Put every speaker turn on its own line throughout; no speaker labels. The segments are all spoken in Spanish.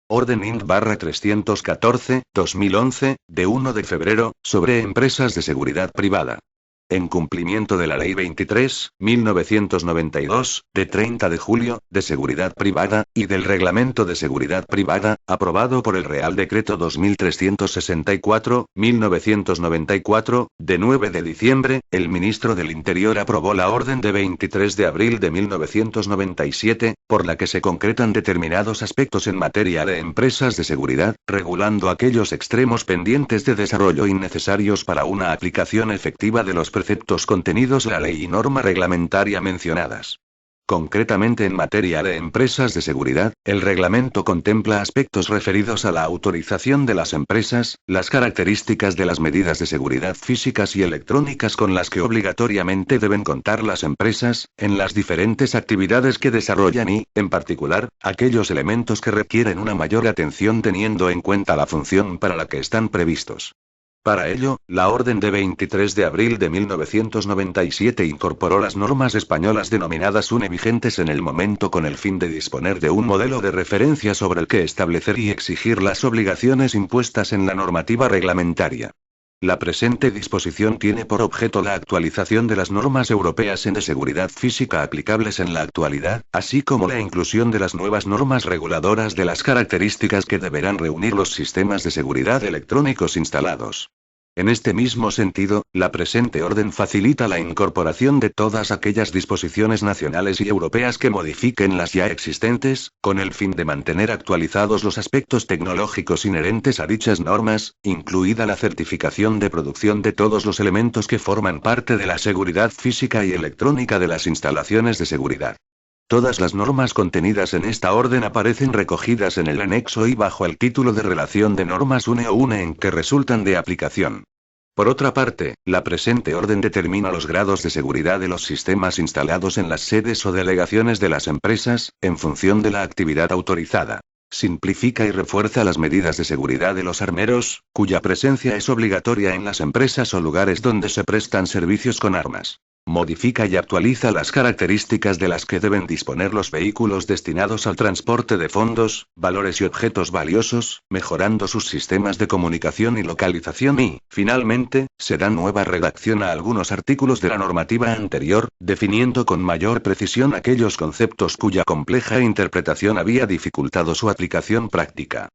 Orden INT/314/2011, de 1 de febrero, sobre empresas de seguridad privada. En cumplimiento de la Ley 23/1992, de 30 de julio, de seguridad privada, y del Reglamento de Seguridad Privada, aprobado por el Real Decreto 2364/1994, de 9 de diciembre, el ministro del Interior aprobó la Orden de 23 de abril de 1997, por la que se concretan determinados aspectos en materia de empresas de seguridad, regulando aquellos extremos pendientes de desarrollo innecesarios para una aplicación efectiva de los preceptos contenidos en la ley y norma reglamentaria mencionadas. Concretamente en materia de empresas de seguridad, el reglamento contempla aspectos referidos a la autorización de las empresas, las características de las medidas de seguridad físicas y electrónicas con las que obligatoriamente deben contar las empresas, en las diferentes actividades que desarrollan y, en particular, aquellos elementos que requieren una mayor atención teniendo en cuenta la función para la que están previstos. Para ello, la Orden de 23 de abril de 1997 incorporó las normas españolas denominadas UNE vigentes en el momento con el fin de disponer de un modelo de referencia sobre el que establecer y exigir las obligaciones impuestas en la normativa reglamentaria. La presente disposición tiene por objeto la actualización de las normas europeas de seguridad física aplicables en la actualidad, así como la inclusión de las nuevas normas reguladoras de las características que deberán reunir los sistemas de seguridad electrónicos instalados. En este mismo sentido, la presente orden facilita la incorporación de todas aquellas disposiciones nacionales y europeas que modifiquen las ya existentes, con el fin de mantener actualizados los aspectos tecnológicos inherentes a dichas normas, incluida la certificación de producción de todos los elementos que forman parte de la seguridad física y electrónica de las instalaciones de seguridad. Todas las normas contenidas en esta orden aparecen recogidas en el anexo I bajo el título de Relación de Normas UNE o UNE en que resultan de aplicación. Por otra parte, la presente orden determina los grados de seguridad de los sistemas instalados en las sedes o delegaciones de las empresas, en función de la actividad autorizada. Simplifica y refuerza las medidas de seguridad de los armeros, cuya presencia es obligatoria en las empresas o lugares donde se prestan servicios con armas. Modifica y actualiza las características de las que deben disponer los vehículos destinados al transporte de fondos, valores y objetos valiosos, mejorando sus sistemas de comunicación y localización y, finalmente, se da nueva redacción a algunos artículos de la normativa anterior, definiendo con mayor precisión aquellos conceptos cuya compleja interpretación había dificultado su aplicación práctica.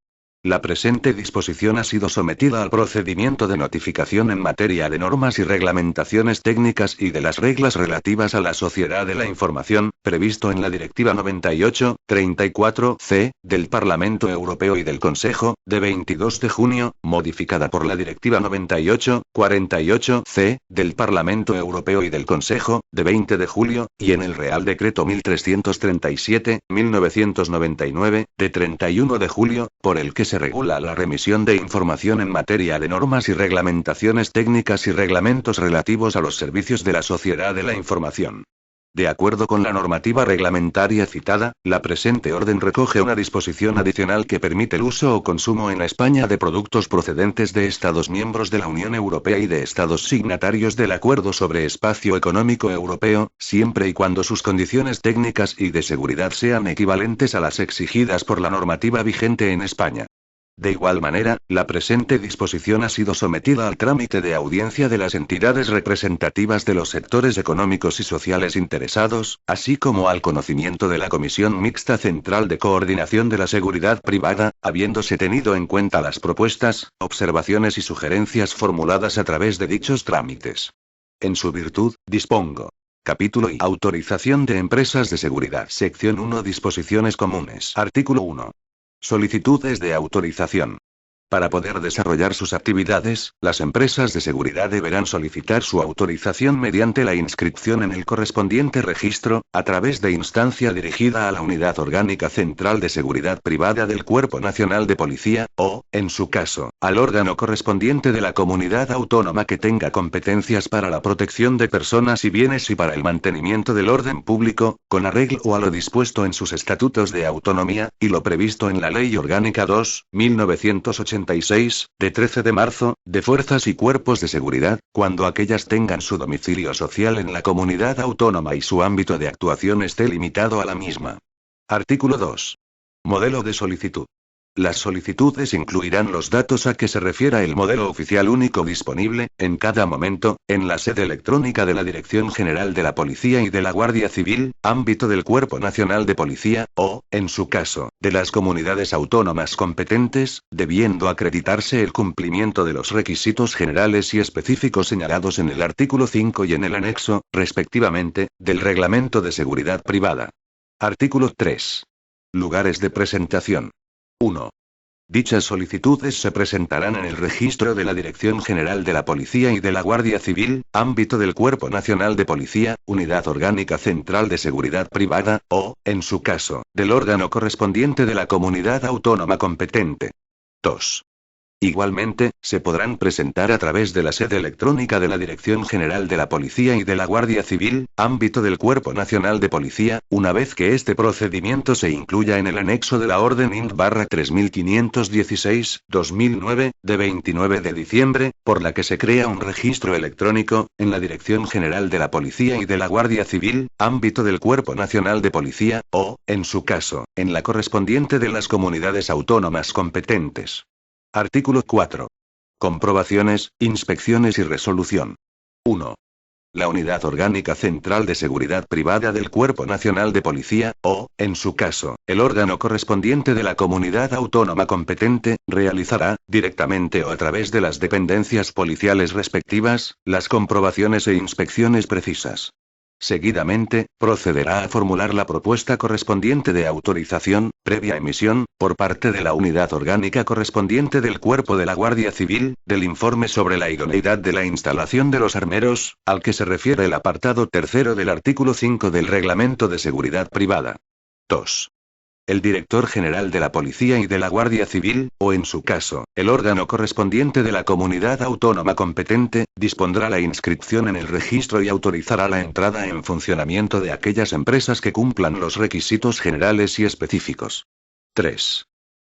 La presente disposición ha sido sometida al procedimiento de notificación en materia de normas y reglamentaciones técnicas y de las reglas relativas a la sociedad de la información, previsto en la Directiva 98/34/C, del Parlamento Europeo y del Consejo, de 22 de junio, modificada por la Directiva 98/48/C, del Parlamento Europeo y del Consejo, de 20 de julio, y en el Real Decreto 1337/1999, de 31 de julio, por el que se regula la remisión de información en materia de normas y reglamentaciones técnicas y reglamentos relativos a los servicios de la sociedad de la información. De acuerdo con la normativa reglamentaria citada, la presente orden recoge una disposición adicional que permite el uso o consumo en España de productos procedentes de Estados miembros de la Unión Europea y de Estados signatarios del Acuerdo sobre Espacio Económico Europeo, siempre y cuando sus condiciones técnicas y de seguridad sean equivalentes a las exigidas por la normativa vigente en España. De igual manera, la presente disposición ha sido sometida al trámite de audiencia de las entidades representativas de los sectores económicos y sociales interesados, así como al conocimiento de la Comisión Mixta Central de Coordinación de la Seguridad Privada, habiéndose tenido en cuenta las propuestas, observaciones y sugerencias formuladas a través de dichos trámites. En su virtud, dispongo. Capítulo I. Autorización de empresas de seguridad. Sección 1. Disposiciones comunes. Artículo 1. Solicitudes de autorización. Para poder desarrollar sus actividades, las empresas de seguridad deberán solicitar su autorización mediante la inscripción en el correspondiente registro, a través de instancia dirigida a la Unidad Orgánica Central de Seguridad Privada del Cuerpo Nacional de Policía, o, en su caso, al órgano correspondiente de la comunidad autónoma que tenga competencias para la protección de personas y bienes y para el mantenimiento del orden público, con arreglo a lo dispuesto en sus estatutos de autonomía, y lo previsto en la Ley Orgánica 2/1986, de 13 de marzo, de Fuerzas y Cuerpos de Seguridad, cuando aquellas tengan su domicilio social en la comunidad autónoma y su ámbito de actuación esté limitado a la misma. Artículo 2. Modelo de solicitud. Las solicitudes incluirán los datos a que se refiera el modelo oficial único disponible, en cada momento, en la sede electrónica de la Dirección General de la Policía y de la Guardia Civil, ámbito del Cuerpo Nacional de Policía, o, en su caso, de las comunidades autónomas competentes, debiendo acreditarse el cumplimiento de los requisitos generales y específicos señalados en el artículo 5 y en el anexo, respectivamente, del Reglamento de Seguridad Privada. Artículo 3. Lugares de presentación. 1. Dichas solicitudes se presentarán en el registro de la Dirección General de la Policía y de la Guardia Civil, ámbito del Cuerpo Nacional de Policía, Unidad Orgánica Central de Seguridad Privada, o, en su caso, del órgano correspondiente de la comunidad autónoma competente. 2. Igualmente, se podrán presentar a través de la sede electrónica de la Dirección General de la Policía y de la Guardia Civil, ámbito del Cuerpo Nacional de Policía, una vez que este procedimiento se incluya en el anexo de la Orden INT/3516/2009, de 29 de diciembre, por la que se crea un registro electrónico, en la Dirección General de la Policía y de la Guardia Civil, ámbito del Cuerpo Nacional de Policía, o, en su caso, en la correspondiente de las comunidades autónomas competentes. Artículo 4. Comprobaciones, inspecciones y resolución. 1. La Unidad Orgánica Central de Seguridad Privada del Cuerpo Nacional de Policía, o, en su caso, el órgano correspondiente de la comunidad autónoma competente, realizará, directamente o a través de las dependencias policiales respectivas, las comprobaciones e inspecciones precisas. Seguidamente, procederá a formular la propuesta correspondiente de autorización, previa emisión, por parte de la unidad orgánica correspondiente del Cuerpo de la Guardia Civil, del informe sobre la idoneidad de la instalación de los armeros, al que se refiere el apartado tercero del artículo 5 del Reglamento de Seguridad Privada. 2. El director general de la Policía y de la Guardia Civil, o en su caso, el órgano correspondiente de la comunidad autónoma competente, dispondrá la inscripción en el registro y autorizará la entrada en funcionamiento de aquellas empresas que cumplan los requisitos generales y específicos. 3.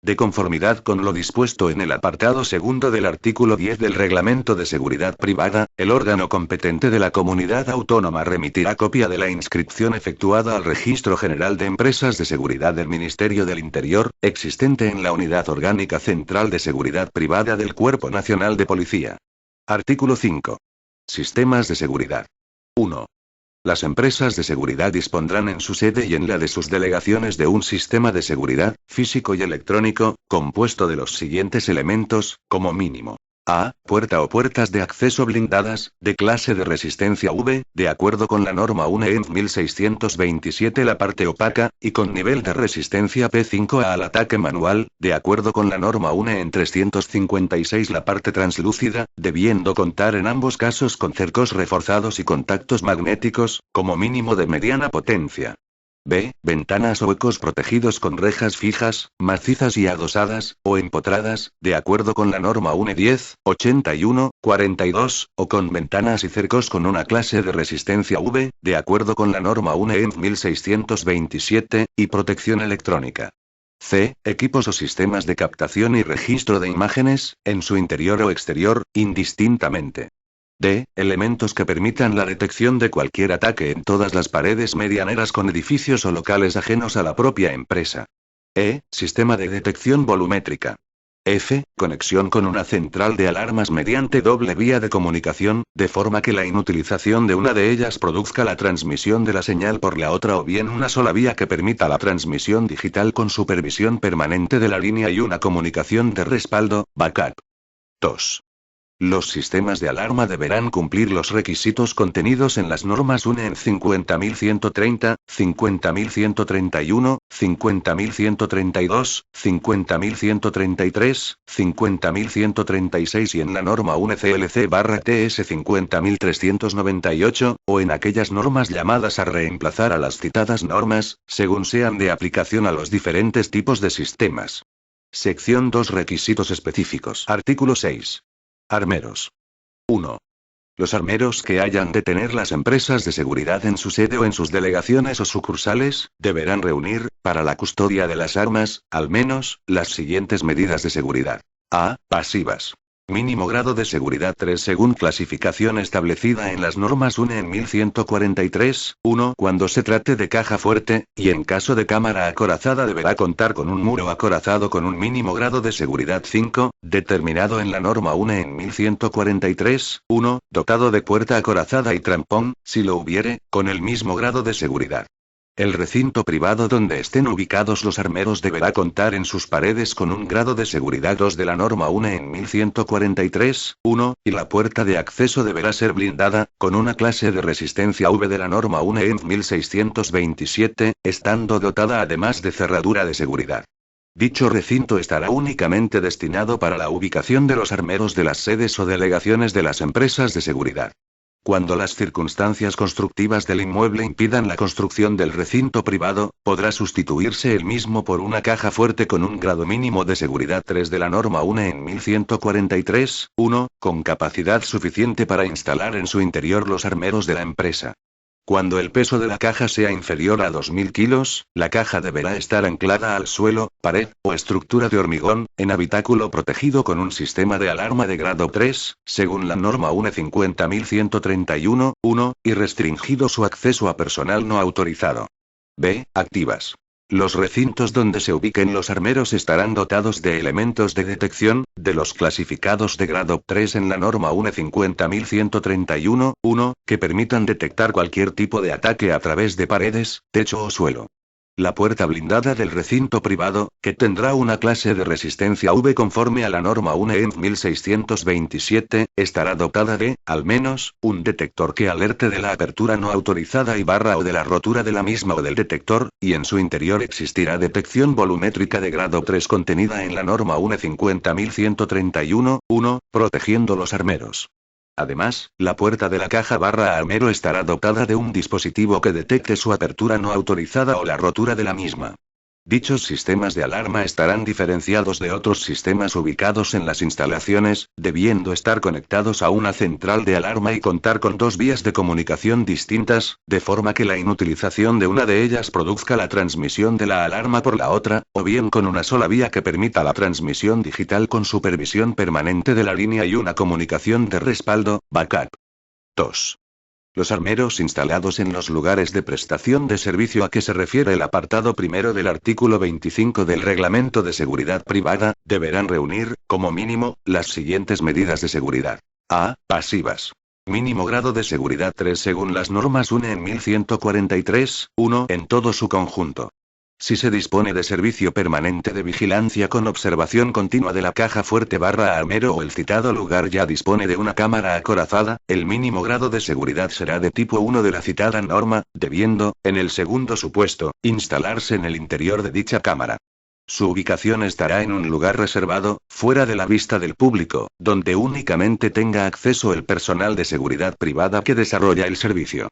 De conformidad con lo dispuesto en el apartado segundo del artículo 10 del Reglamento de Seguridad Privada, el órgano competente de la comunidad autónoma remitirá copia de la inscripción efectuada al Registro General de Empresas de Seguridad del Ministerio del Interior, existente en la Unidad Orgánica Central de Seguridad Privada del Cuerpo Nacional de Policía. Artículo 5. Sistemas de seguridad. 1. Las empresas de seguridad dispondrán en su sede y en la de sus delegaciones de un sistema de seguridad, físico y electrónico, compuesto de los siguientes elementos, como mínimo. A. Puerta o puertas de acceso blindadas, de clase de resistencia V, de acuerdo con la norma UNE EN 1627 la parte opaca, y con nivel de resistencia P5A al ataque manual, de acuerdo con la norma UNE EN 356 la parte translúcida, debiendo contar en ambos casos con cercos reforzados y contactos magnéticos, como mínimo de mediana potencia. B. Ventanas o huecos protegidos con rejas fijas, macizas y adosadas, o empotradas, de acuerdo con la norma UNE 10, 81, 42, o con ventanas y cercos con una clase de resistencia V, de acuerdo con la norma UNE EN 1627, y protección electrónica. C. Equipos o sistemas de captación y registro de imágenes, en su interior o exterior, indistintamente. D. Elementos que permitan la detección de cualquier ataque en todas las paredes medianeras con edificios o locales ajenos a la propia empresa. E. Sistema de detección volumétrica. F. Conexión con una central de alarmas mediante doble vía de comunicación, de forma que la inutilización de una de ellas produzca la transmisión de la señal por la otra o bien una sola vía que permita la transmisión digital con supervisión permanente de la línea y una comunicación de respaldo, backup. 2. Los sistemas de alarma deberán cumplir los requisitos contenidos en las normas UNE EN 50130, 50131, 50132, 50133, 50136 y en la norma UNE CLC/TS 50398, o en aquellas normas llamadas a reemplazar a las citadas normas, según sean de aplicación a los diferentes tipos de sistemas. Sección 2. Requisitos específicos. Artículo 6. Armeros. 1. Los armeros que hayan de tener las empresas de seguridad en su sede o en sus delegaciones o sucursales, deberán reunir, para la custodia de las armas, al menos, las siguientes medidas de seguridad. A. Pasivas. Mínimo grado de seguridad 3 según clasificación establecida en las normas UNE en 1143, 1. Cuando se trate de caja fuerte, y en caso de cámara acorazada deberá contar con un muro acorazado con un mínimo grado de seguridad 5, determinado en la norma UNE en 1143, 1, dotado de puerta acorazada y trampón, si lo hubiere, con el mismo grado de seguridad. El recinto privado donde estén ubicados los armeros deberá contar en sus paredes con un grado de seguridad 2 de la norma UNE en 1143, 1, y la puerta de acceso deberá ser blindada, con una clase de resistencia V de la norma UNE en 1627, estando dotada además de cerradura de seguridad. Dicho recinto estará únicamente destinado para la ubicación de los armeros de las sedes o delegaciones de las empresas de seguridad. Cuando las circunstancias constructivas del inmueble impidan la construcción del recinto privado, podrá sustituirse el mismo por una caja fuerte con un grado mínimo de seguridad 3 de la norma UNE en 1143, 1, con capacidad suficiente para instalar en su interior los armeros de la empresa. Cuando el peso de la caja sea inferior a 2000 kilos, la caja deberá estar anclada al suelo, pared, o estructura de hormigón, en habitáculo protegido con un sistema de alarma de grado 3, según la norma UNE 50131, 1, y restringido su acceso a personal no autorizado. B. Activas. Los recintos donde se ubiquen los armeros estarán dotados de elementos de detección, de los clasificados de grado 3 en la norma UNE 50131, 1, que permitan detectar cualquier tipo de ataque a través de paredes, techo o suelo. La puerta blindada del recinto privado, que tendrá una clase de resistencia V conforme a la norma UNE en 1627, estará dotada de, al menos, un detector que alerte de la apertura no autorizada y barra o de la rotura de la misma o del detector, y en su interior existirá detección volumétrica de grado 3 contenida en la norma UNE 50131, 1, protegiendo los armeros. Además, la puerta de la caja barra armero estará dotada de un dispositivo que detecte su apertura no autorizada o la rotura de la misma. Dichos sistemas de alarma estarán diferenciados de otros sistemas ubicados en las instalaciones, debiendo estar conectados a una central de alarma y contar con dos vías de comunicación distintas, de forma que la inutilización de una de ellas produzca la transmisión de la alarma por la otra, o bien con una sola vía que permita la transmisión digital con supervisión permanente de la línea y una comunicación de respaldo, backup. 2. Los armeros instalados en los lugares de prestación de servicio a que se refiere el apartado primero del artículo 25 del Reglamento de Seguridad Privada, deberán reunir, como mínimo, las siguientes medidas de seguridad. A. Pasivas. Mínimo grado de seguridad 3 según las normas UNE en 1143, 1 en todo su conjunto. Si se dispone de servicio permanente de vigilancia con observación continua de la caja fuerte barra armero o el citado lugar ya dispone de una cámara acorazada, el mínimo grado de seguridad será de tipo 1 de la citada norma, debiendo, en el segundo supuesto, instalarse en el interior de dicha cámara. Su ubicación estará en un lugar reservado, fuera de la vista del público, donde únicamente tenga acceso el personal de seguridad privada que desarrolla el servicio.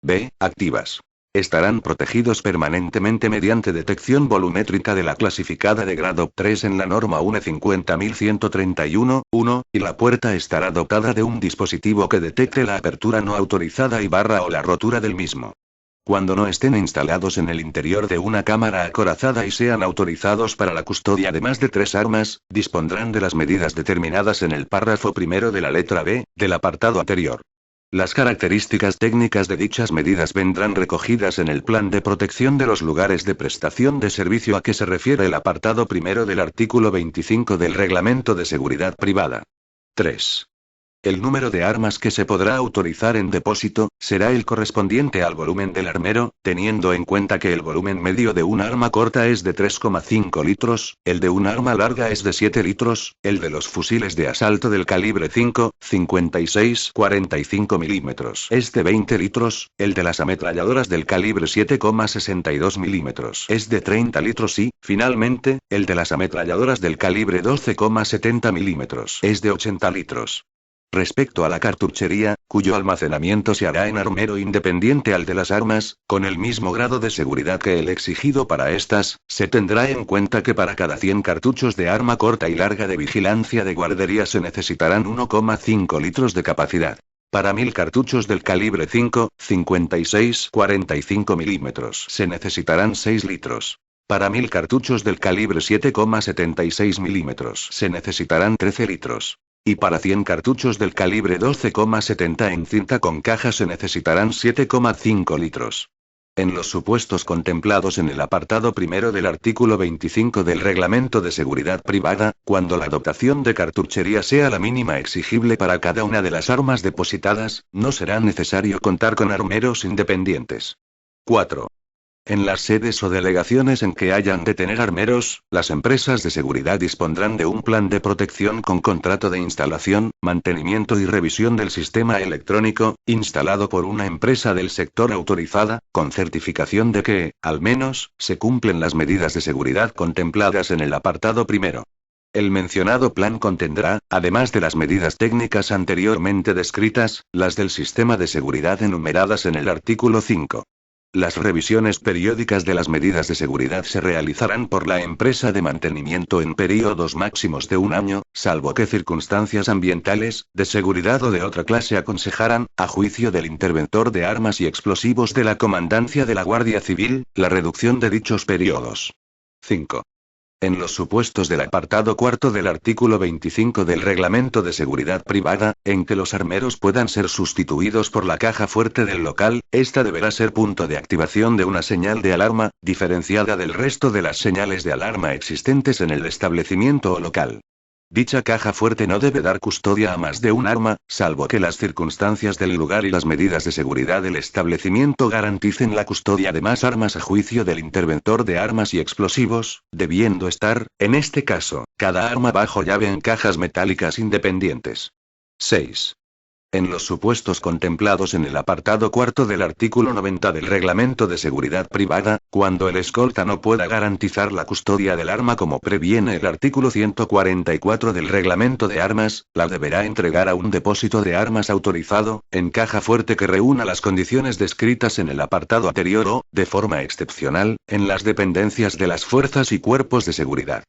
B. Activas. Estarán protegidos permanentemente mediante detección volumétrica de la clasificada de grado 3 en la norma UNE 50131, 1, y la puerta estará dotada de un dispositivo que detecte la apertura no autorizada y barra o la rotura del mismo. Cuando no estén instalados en el interior de una cámara acorazada y sean autorizados para la custodia de más de 3 armas, dispondrán de las medidas determinadas en el párrafo primero de la letra B, del apartado anterior. Las características técnicas de dichas medidas vendrán recogidas en el Plan de Protección de los Lugares de Prestación de Servicio a que se refiere el apartado primero del artículo 25 del Reglamento de Seguridad Privada. 3. El número de armas que se podrá autorizar en depósito, será el correspondiente al volumen del armero, teniendo en cuenta que el volumen medio de un arma corta es de 3,5 litros, el de un arma larga es de 7 litros, el de los fusiles de asalto del calibre 5, 56, 45 milímetros es de 20 litros, el de las ametralladoras del calibre 7,62 milímetros es de 30 litros y, finalmente, el de las ametralladoras del calibre 12,70 milímetros es de 80 litros. Respecto a la cartuchería, cuyo almacenamiento se hará en armero independiente al de las armas, con el mismo grado de seguridad que el exigido para estas, se tendrá en cuenta que para cada 100 cartuchos de arma corta y larga de vigilancia de guardería se necesitarán 1,5 litros de capacidad. Para 1000 cartuchos del calibre 5, 56, 45 milímetros se necesitarán 6 litros. Para 1000 cartuchos del calibre 7,76 milímetros se necesitarán 13 litros. Y para 100 cartuchos del calibre 12,70 en cinta con caja se necesitarán 7,5 litros. En los supuestos contemplados en el apartado primero del artículo 25 del Reglamento de Seguridad Privada, cuando la dotación de cartuchería sea la mínima exigible para cada una de las armas depositadas, no será necesario contar con armeros independientes. 4. En las sedes o delegaciones en que hayan de tener armeros, las empresas de seguridad dispondrán de un plan de protección con contrato de instalación, mantenimiento y revisión del sistema electrónico, instalado por una empresa del sector autorizada, con certificación de que, al menos, se cumplen las medidas de seguridad contempladas en el apartado primero. El mencionado plan contendrá, además de las medidas técnicas anteriormente descritas, las del sistema de seguridad enumeradas en el artículo 5. Las revisiones periódicas de las medidas de seguridad se realizarán por la empresa de mantenimiento en períodos máximos de un año, salvo que circunstancias ambientales, de seguridad o de otra clase aconsejaran, a juicio del interventor de armas y explosivos de la Comandancia de la Guardia Civil, la reducción de dichos periodos. 5. En los supuestos del apartado cuarto del artículo 25 del Reglamento de Seguridad Privada, en que los armeros puedan ser sustituidos por la caja fuerte del local, esta deberá ser punto de activación de una señal de alarma, diferenciada del resto de las señales de alarma existentes en el establecimiento o local. Dicha caja fuerte no debe dar custodia a más de un arma, salvo que las circunstancias del lugar y las medidas de seguridad del establecimiento garanticen la custodia de más armas a juicio del interventor de armas y explosivos, debiendo estar, en este caso, cada arma bajo llave en cajas metálicas independientes. 6. En los supuestos contemplados en el apartado cuarto del artículo 90 del Reglamento de Seguridad Privada, cuando el escolta no pueda garantizar la custodia del arma como previene el artículo 144 del Reglamento de Armas, la deberá entregar a un depósito de armas autorizado, en caja fuerte que reúna las condiciones descritas en el apartado anterior o, de forma excepcional, en las dependencias de las fuerzas y cuerpos de seguridad.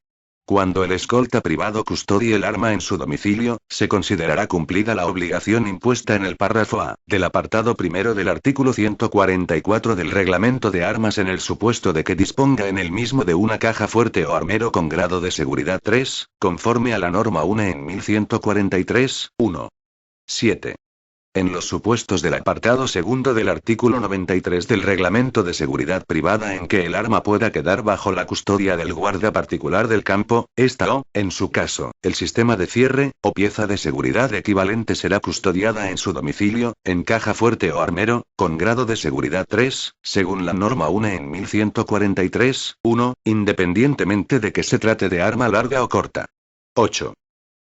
Cuando el escolta privado custodie el arma en su domicilio, se considerará cumplida la obligación impuesta en el párrafo A del apartado primero del artículo 144 del Reglamento de Armas en el supuesto de que disponga en el mismo de una caja fuerte o armero con grado de seguridad 3, conforme a la norma 1 en 1143, 1. 7. En los supuestos del apartado segundo del artículo 93 del Reglamento de Seguridad Privada en que el arma pueda quedar bajo la custodia del guarda particular del campo, esta o, en su caso, el sistema de cierre, o pieza de seguridad equivalente será custodiada en su domicilio, en caja fuerte o armero, con grado de seguridad 3, según la norma 1 en 1143, 1, independientemente de que se trate de arma larga o corta. 8.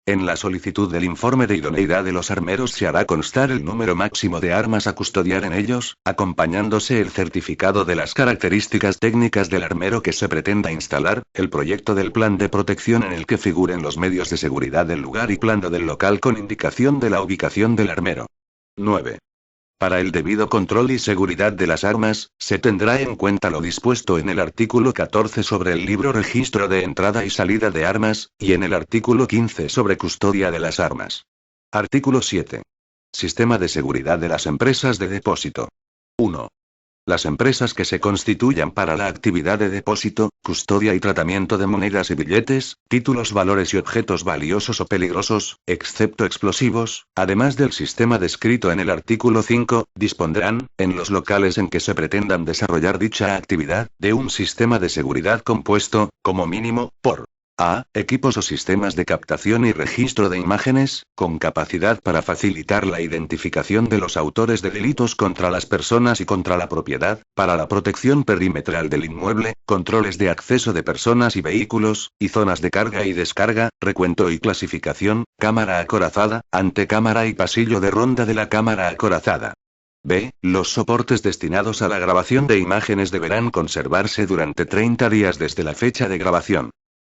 En la solicitud del informe de idoneidad de los armeros se hará constar el número máximo de armas a custodiar en ellos, acompañándose el certificado de las características técnicas del armero que se pretenda instalar, el proyecto del plan de protección en el que figuren los medios de seguridad del lugar y plano del local con indicación de la ubicación del armero. 9. Para el debido control y seguridad de las armas, se tendrá en cuenta lo dispuesto en el artículo 14 sobre el libro registro de entrada y salida de armas, y en el artículo 15 sobre custodia de las armas. Artículo 7. Sistema de seguridad de las empresas de depósito. 1. Las empresas que se constituyan para la actividad de depósito, custodia y tratamiento de monedas y billetes, títulos, valores y objetos valiosos o peligrosos, excepto explosivos, además del sistema descrito en el artículo 5, dispondrán, en los locales en que se pretendan desarrollar dicha actividad, de un sistema de seguridad compuesto, como mínimo, por A. Equipos o sistemas de captación y registro de imágenes, con capacidad para facilitar la identificación de los autores de delitos contra las personas y contra la propiedad, para la protección perimetral del inmueble, controles de acceso de personas y vehículos, y zonas de carga y descarga, recuento y clasificación, cámara acorazada, antecámara y pasillo de ronda de la cámara acorazada. B. Los soportes destinados a la grabación de imágenes deberán conservarse durante 30 días desde la fecha de grabación.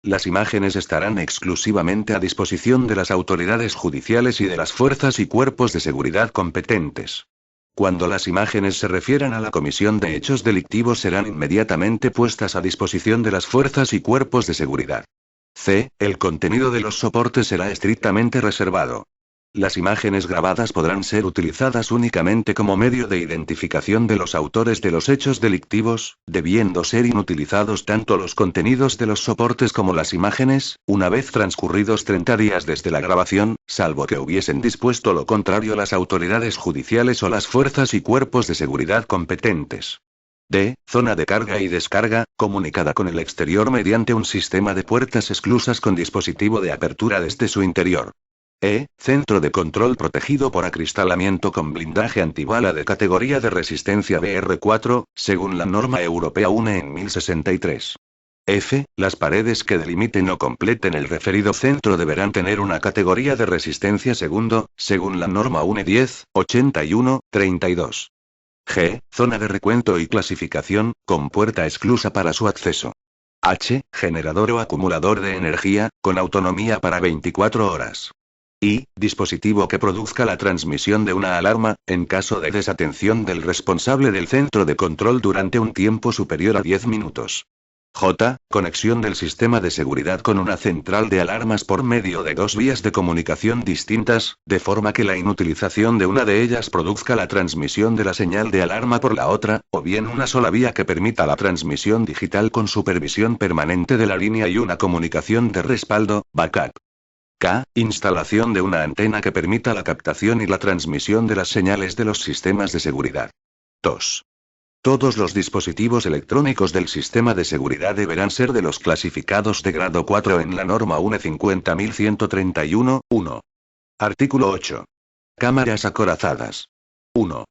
Las imágenes estarán exclusivamente a disposición de las autoridades judiciales y de las fuerzas y cuerpos de seguridad competentes. Cuando las imágenes se refieran a la comisión de hechos delictivos serán inmediatamente puestas a disposición de las fuerzas y cuerpos de seguridad. C. El contenido de los soportes será estrictamente reservado. Las imágenes grabadas podrán ser utilizadas únicamente como medio de identificación de los autores de los hechos delictivos, debiendo ser inutilizados tanto los contenidos de los soportes como las imágenes, una vez transcurridos 30 días desde la grabación, salvo que hubiesen dispuesto lo contrario las autoridades judiciales o las fuerzas y cuerpos de seguridad competentes. D. Zona de carga y descarga, comunicada con el exterior mediante un sistema de puertas esclusas con dispositivo de apertura desde su interior. Centro de control protegido por acristalamiento con blindaje antibala de categoría de resistencia BR4, según la norma europea UNE en 1063. F. Las paredes que delimiten o completen el referido centro deberán tener una categoría de resistencia segundo, según la norma UNE 1081-32. G. Zona de recuento y clasificación, con puerta esclusa para su acceso. H. Generador o acumulador de energía, con autonomía para 24 horas. I. Dispositivo que produzca la transmisión de una alarma, en caso de desatención del responsable del centro de control durante un tiempo superior a 10 minutos. J. Conexión del sistema de seguridad con una central de alarmas por medio de dos vías de comunicación distintas, de forma que la inutilización de una de ellas produzca la transmisión de la señal de alarma por la otra, o bien una sola vía que permita la transmisión digital con supervisión permanente de la línea y una comunicación de respaldo, backup. K. Instalación de una antena que permita la captación y la transmisión de las señales de los sistemas de seguridad. 2. Todos los dispositivos electrónicos del sistema de seguridad deberán ser de los clasificados de grado 4 en la norma UNE 50131-1. Artículo 8. Cámaras acorazadas. 1.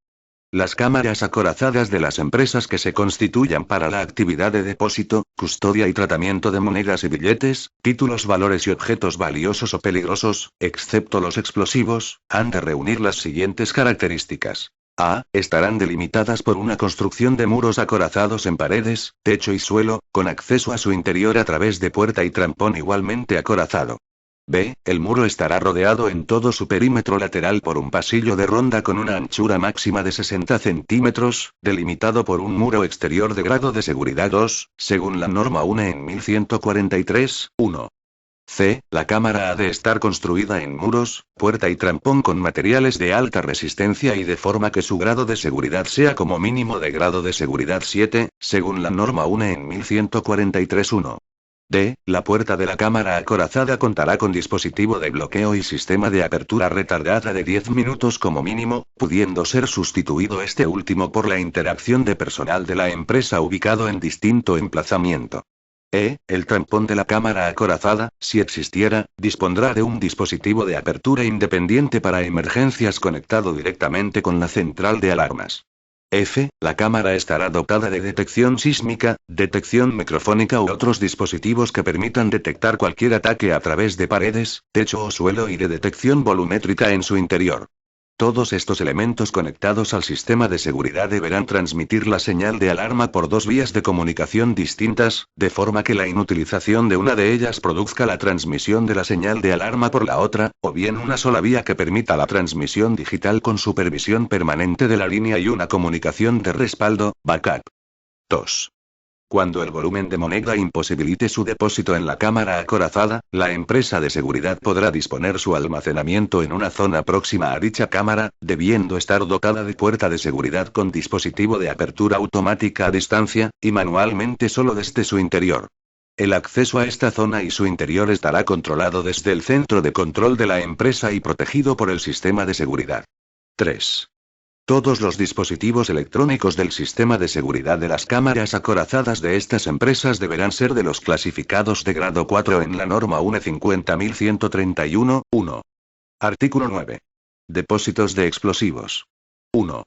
Las cámaras acorazadas de las empresas que se constituyan para la actividad de depósito, custodia y tratamiento de monedas y billetes, títulos, valores y objetos valiosos o peligrosos, excepto los explosivos, han de reunir las siguientes características. A. Estarán delimitadas por una construcción de muros acorazados en paredes, techo y suelo, con acceso a su interior a través de puerta y trampón igualmente acorazado. B. El muro estará rodeado en todo su perímetro lateral por un pasillo de ronda con una anchura máxima de 60 centímetros, delimitado por un muro exterior de grado de seguridad 2, según la norma UNE en 1143-1. C. La cámara ha de estar construida en muros, puerta y trampón con materiales de alta resistencia y de forma que su grado de seguridad sea como mínimo de grado de seguridad 7, según la norma UNE en 1143-1. D. La puerta de la cámara acorazada contará con dispositivo de bloqueo y sistema de apertura retardada de 10 minutos como mínimo, pudiendo ser sustituido este último por la interacción de personal de la empresa ubicado en distinto emplazamiento. El trampón de la cámara acorazada, si existiera, dispondrá de un dispositivo de apertura independiente para emergencias conectado directamente con la central de alarmas. F. La cámara estará dotada de detección sísmica, detección microfónica u otros dispositivos que permitan detectar cualquier ataque a través de paredes, techo o suelo y de detección volumétrica en su interior. Todos estos elementos conectados al sistema de seguridad deberán transmitir la señal de alarma por dos vías de comunicación distintas, de forma que la inutilización de una de ellas produzca la transmisión de la señal de alarma por la otra, o bien una sola vía que permita la transmisión digital con supervisión permanente de la línea y una comunicación de respaldo, backup. 2. Cuando el volumen de moneda imposibilite su depósito en la cámara acorazada, la empresa de seguridad podrá disponer su almacenamiento en una zona próxima a dicha cámara, debiendo estar dotada de puerta de seguridad con dispositivo de apertura automática a distancia, y manualmente solo desde su interior. El acceso a esta zona y su interior estará controlado desde el centro de control de la empresa y protegido por el sistema de seguridad. 3. Todos los dispositivos electrónicos del sistema de seguridad de las cámaras acorazadas de estas empresas deberán ser de los clasificados de grado 4 en la norma UNE 50131-1. Artículo 9. Depósitos de explosivos. 1.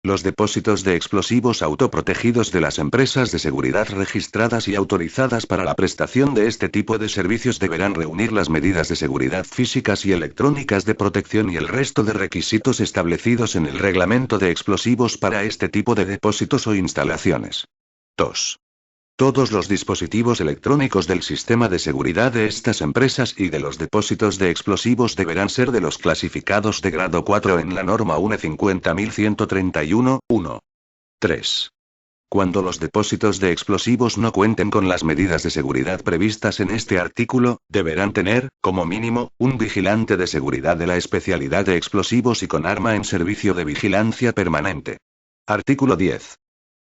Los depósitos de explosivos autoprotegidos de las empresas de seguridad registradas y autorizadas para la prestación de este tipo de servicios deberán reunir las medidas de seguridad físicas y electrónicas de protección y el resto de requisitos establecidos en el reglamento de explosivos para este tipo de depósitos o instalaciones. 2. Todos los dispositivos electrónicos del sistema de seguridad de estas empresas y de los depósitos de explosivos deberán ser de los clasificados de grado 4 en la norma UNE 50131-1. 3. Cuando los depósitos de explosivos no cuenten con las medidas de seguridad previstas en este artículo, deberán tener, como mínimo, un vigilante de seguridad de la especialidad de explosivos y con arma en servicio de vigilancia permanente. Artículo 10.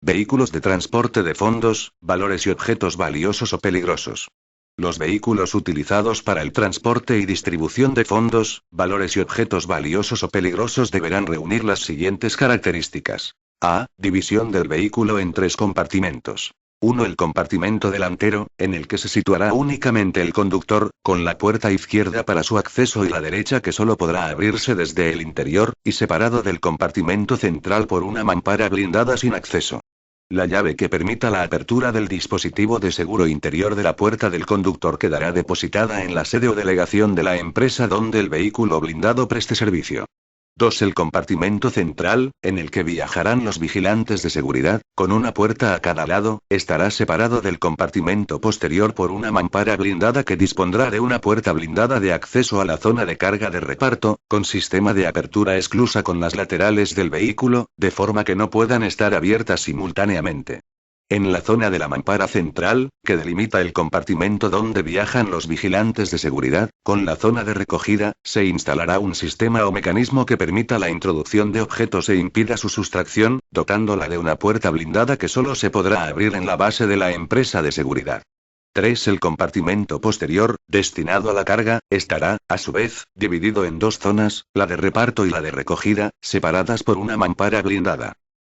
Vehículos de transporte de fondos, valores y objetos valiosos o peligrosos. Los vehículos utilizados para el transporte y distribución de fondos, valores y objetos valiosos o peligrosos deberán reunir las siguientes características. A. División del vehículo en 3 compartimentos. 1. El compartimento delantero, en el que se situará únicamente el conductor, con la puerta izquierda para su acceso y la derecha que solo podrá abrirse desde el interior, y separado del compartimento central por una mampara blindada sin acceso. La llave que permita la apertura del dispositivo de seguro interior de la puerta del conductor quedará depositada en la sede o delegación de la empresa donde el vehículo blindado preste servicio. 2. El compartimento central, en el que viajarán los vigilantes de seguridad, con una puerta a cada lado, estará separado del compartimento posterior por una mampara blindada que dispondrá de una puerta blindada de acceso a la zona de carga de reparto, con sistema de apertura esclusa con las laterales del vehículo, de forma que no puedan estar abiertas simultáneamente. En la zona de la mampara central, que delimita el compartimento donde viajan los vigilantes de seguridad, con la zona de recogida, se instalará un sistema o mecanismo que permita la introducción de objetos e impida su sustracción, dotándola de una puerta blindada que solo se podrá abrir en la base de la empresa de seguridad. 3. El compartimento posterior, destinado a la carga, estará, a su vez, dividido en 2 zonas, la de reparto y la de recogida, separadas por una mampara blindada.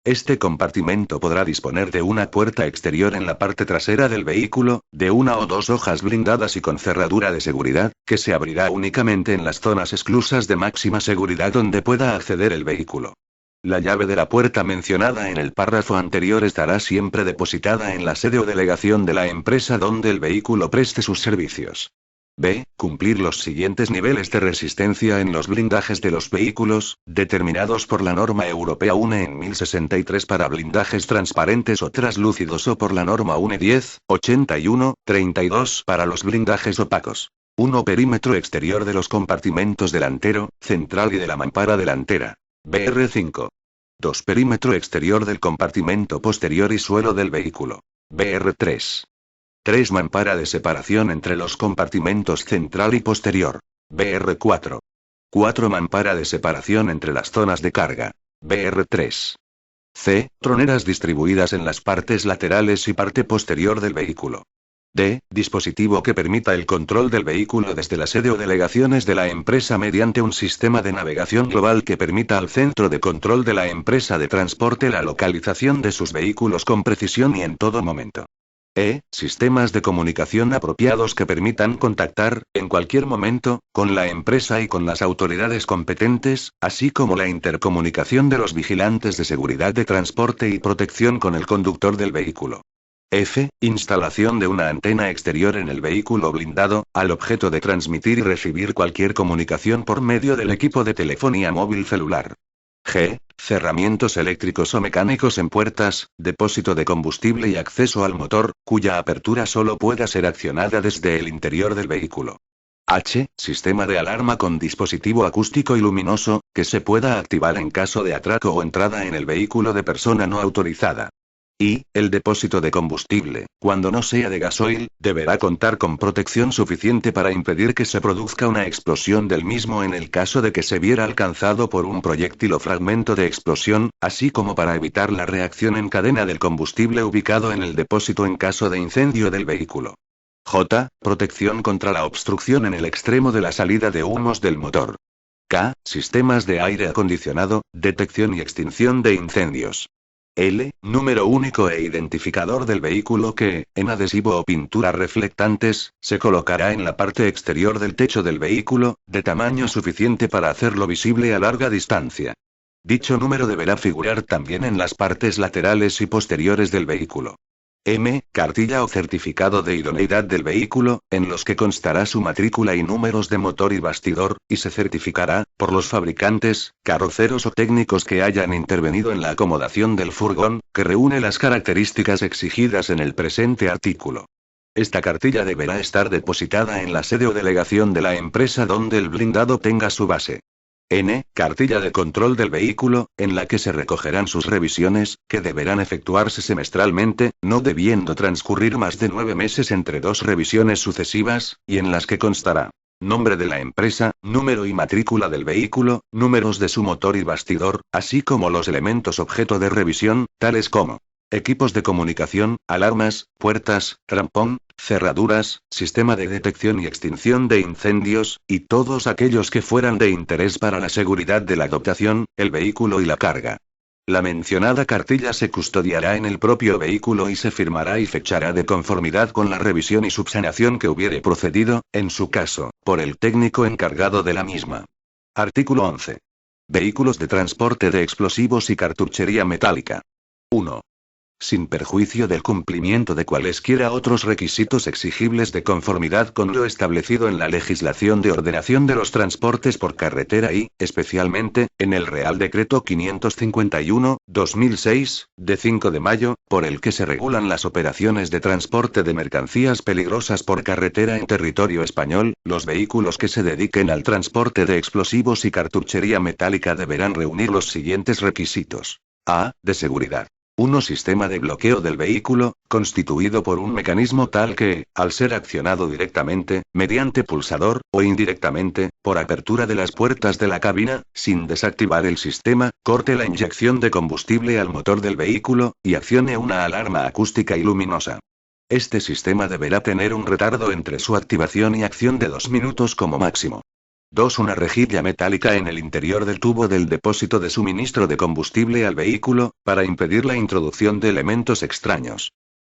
Este compartimento podrá disponer de una puerta exterior en la parte trasera del vehículo, de 1 o 2 hojas blindadas y con cerradura de seguridad, que se abrirá únicamente en las zonas exclusas de máxima seguridad donde pueda acceder el vehículo. La llave de la puerta mencionada en el párrafo anterior estará siempre depositada en la sede o delegación de la empresa donde el vehículo preste sus servicios. B. Cumplir los siguientes niveles de resistencia en los blindajes de los vehículos, determinados por la norma europea UNE en 1063 para blindajes transparentes o traslúcidos o por la norma UNE 1081-32 para los blindajes opacos. 1. Perímetro exterior de los compartimentos delantero, central y de la mampara delantera. BR5. 2. Perímetro exterior del compartimento posterior y suelo del vehículo. BR3. 3. Mampara de separación entre los compartimentos central y posterior. BR4. 4. Mampara de separación entre las zonas de carga. BR3. C. Troneras distribuidas en las partes laterales y parte posterior del vehículo. D. Dispositivo que permita el control del vehículo desde la sede o delegaciones de la empresa mediante un sistema de navegación global que permita al centro de control de la empresa de transporte la localización de sus vehículos con precisión y en todo momento. E. Sistemas de comunicación apropiados que permitan contactar, en cualquier momento, con la empresa y con las autoridades competentes, así como la intercomunicación de los vigilantes de seguridad de transporte y protección con el conductor del vehículo. F. Instalación de una antena exterior en el vehículo blindado, al objeto de transmitir y recibir cualquier comunicación por medio del equipo de telefonía móvil celular. G. Cerramientos eléctricos o mecánicos en puertas, depósito de combustible y acceso al motor, cuya apertura solo pueda ser accionada desde el interior del vehículo. H. Sistema de alarma con dispositivo acústico y luminoso, que se pueda activar en caso de atraco o entrada en el vehículo de persona no autorizada. Y, el depósito de combustible, cuando no sea de gasoil, deberá contar con protección suficiente para impedir que se produzca una explosión del mismo en el caso de que se viera alcanzado por un proyectil o fragmento de explosión, así como para evitar la reacción en cadena del combustible ubicado en el depósito en caso de incendio del vehículo. J. Protección contra la obstrucción en el extremo de la salida de humos del motor. K. Sistemas de aire acondicionado, detección y extinción de incendios. L. Número único e identificador del vehículo que, en adhesivo o pintura reflectantes, se colocará en la parte exterior del techo del vehículo, de tamaño suficiente para hacerlo visible a larga distancia. Dicho número deberá figurar también en las partes laterales y posteriores del vehículo. M. Cartilla o certificado de idoneidad del vehículo, en los que constará su matrícula y números de motor y bastidor, y se certificará, por los fabricantes, carroceros o técnicos que hayan intervenido en la acomodación del furgón, que reúne las características exigidas en el presente artículo. Esta cartilla deberá estar depositada en la sede o delegación de la empresa donde el blindado tenga su base. N. Cartilla de control del vehículo, en la que se recogerán sus revisiones, que deberán efectuarse semestralmente, no debiendo transcurrir más de 9 meses entre dos revisiones sucesivas, y en las que constará nombre de la empresa, número y matrícula del vehículo, números de su motor y bastidor, así como los elementos objeto de revisión, tales como equipos de comunicación, alarmas, puertas, trampón, cerraduras, sistema de detección y extinción de incendios, y todos aquellos que fueran de interés para la seguridad de la dotación, el vehículo y la carga. La mencionada cartilla se custodiará en el propio vehículo y se firmará y fechará de conformidad con la revisión y subsanación que hubiere procedido, en su caso, por el técnico encargado de la misma. Artículo 11. Vehículos de transporte de explosivos y cartuchería metálica. 1. Sin perjuicio del cumplimiento de cualesquiera otros requisitos exigibles de conformidad con lo establecido en la legislación de ordenación de los transportes por carretera y, especialmente, en el Real Decreto 551/2006, de 5 de mayo, por el que se regulan las operaciones de transporte de mercancías peligrosas por carretera en territorio español, los vehículos que se dediquen al transporte de explosivos y cartuchería metálica deberán reunir los siguientes requisitos. A. De seguridad. 1. Sistema de bloqueo del vehículo, constituido por un mecanismo tal que, al ser accionado directamente, mediante pulsador, o indirectamente, por apertura de las puertas de la cabina, sin desactivar el sistema, corte la inyección de combustible al motor del vehículo, y accione una alarma acústica y luminosa. Este sistema deberá tener un retardo entre su activación y acción de 2 minutos como máximo. 2. Una rejilla metálica en el interior del tubo del depósito de suministro de combustible al vehículo, para impedir la introducción de elementos extraños.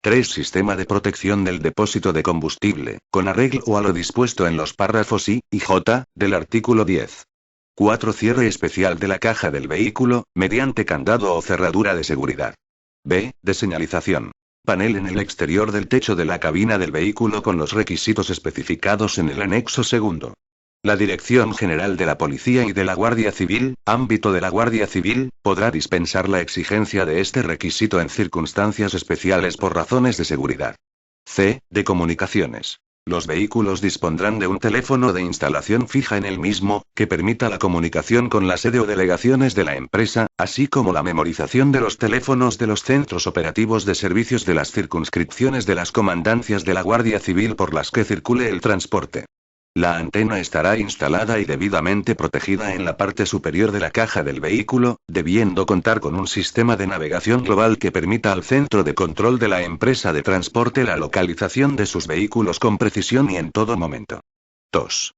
3. Sistema de protección del depósito de combustible, con arreglo a lo dispuesto en los párrafos I y J, del artículo 10. 4. Cierre especial de la caja del vehículo, mediante candado o cerradura de seguridad. B. De señalización. Panel en el exterior del techo de la cabina del vehículo con los requisitos especificados en el anexo segundo. La Dirección General de la Policía y de la Guardia Civil, ámbito de la Guardia Civil, podrá dispensar la exigencia de este requisito en circunstancias especiales por razones de seguridad. C. De comunicaciones. Los vehículos dispondrán de un teléfono de instalación fija en el mismo, que permita la comunicación con la sede o delegaciones de la empresa, así como la memorización de los teléfonos de los centros operativos de servicios de las circunscripciones de las comandancias de la Guardia Civil por las que circule el transporte. La antena estará instalada y debidamente protegida en la parte superior de la caja del vehículo, debiendo contar con un sistema de navegación global que permita al centro de control de la empresa de transporte la localización de sus vehículos con precisión y en todo momento. 2.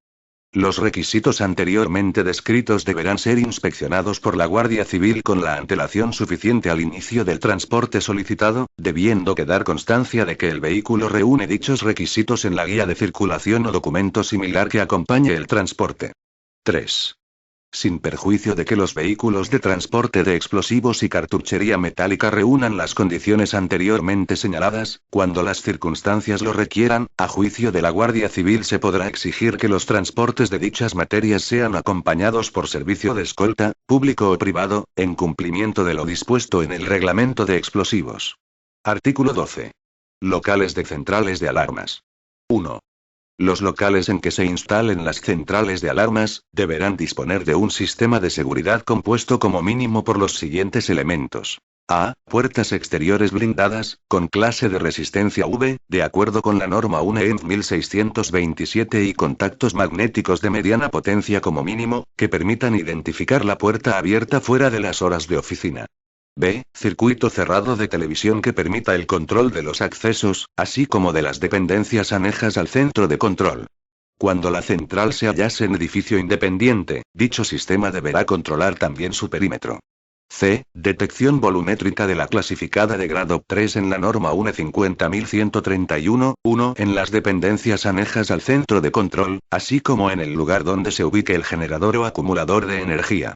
Los requisitos anteriormente descritos deberán ser inspeccionados por la Guardia Civil con la antelación suficiente al inicio del transporte solicitado, debiendo quedar constancia de que el vehículo reúne dichos requisitos en la guía de circulación o documento similar que acompañe el transporte. 3. Sin perjuicio de que los vehículos de transporte de explosivos y cartuchería metálica reúnan las condiciones anteriormente señaladas, cuando las circunstancias lo requieran, a juicio de la Guardia Civil se podrá exigir que los transportes de dichas materias sean acompañados por servicio de escolta, público o privado, en cumplimiento de lo dispuesto en el Reglamento de Explosivos. Artículo 12. Locales de centrales de alarmas. 1. Los locales en que se instalen las centrales de alarmas, deberán disponer de un sistema de seguridad compuesto como mínimo por los siguientes elementos. A. Puertas exteriores blindadas, con clase de resistencia V, de acuerdo con la norma UNE EN 1627 y contactos magnéticos de mediana potencia como mínimo, que permitan identificar la puerta abierta fuera de las horas de oficina. B. Circuito cerrado de televisión que permita el control de los accesos, así como de las dependencias anejas al centro de control. Cuando la central se hallase en edificio independiente, dicho sistema deberá controlar también su perímetro. C. Detección volumétrica de la clasificada de grado 3 en la norma UNE 50131-1 en las dependencias anejas al centro de control, así como en el lugar donde se ubique el generador o acumulador de energía.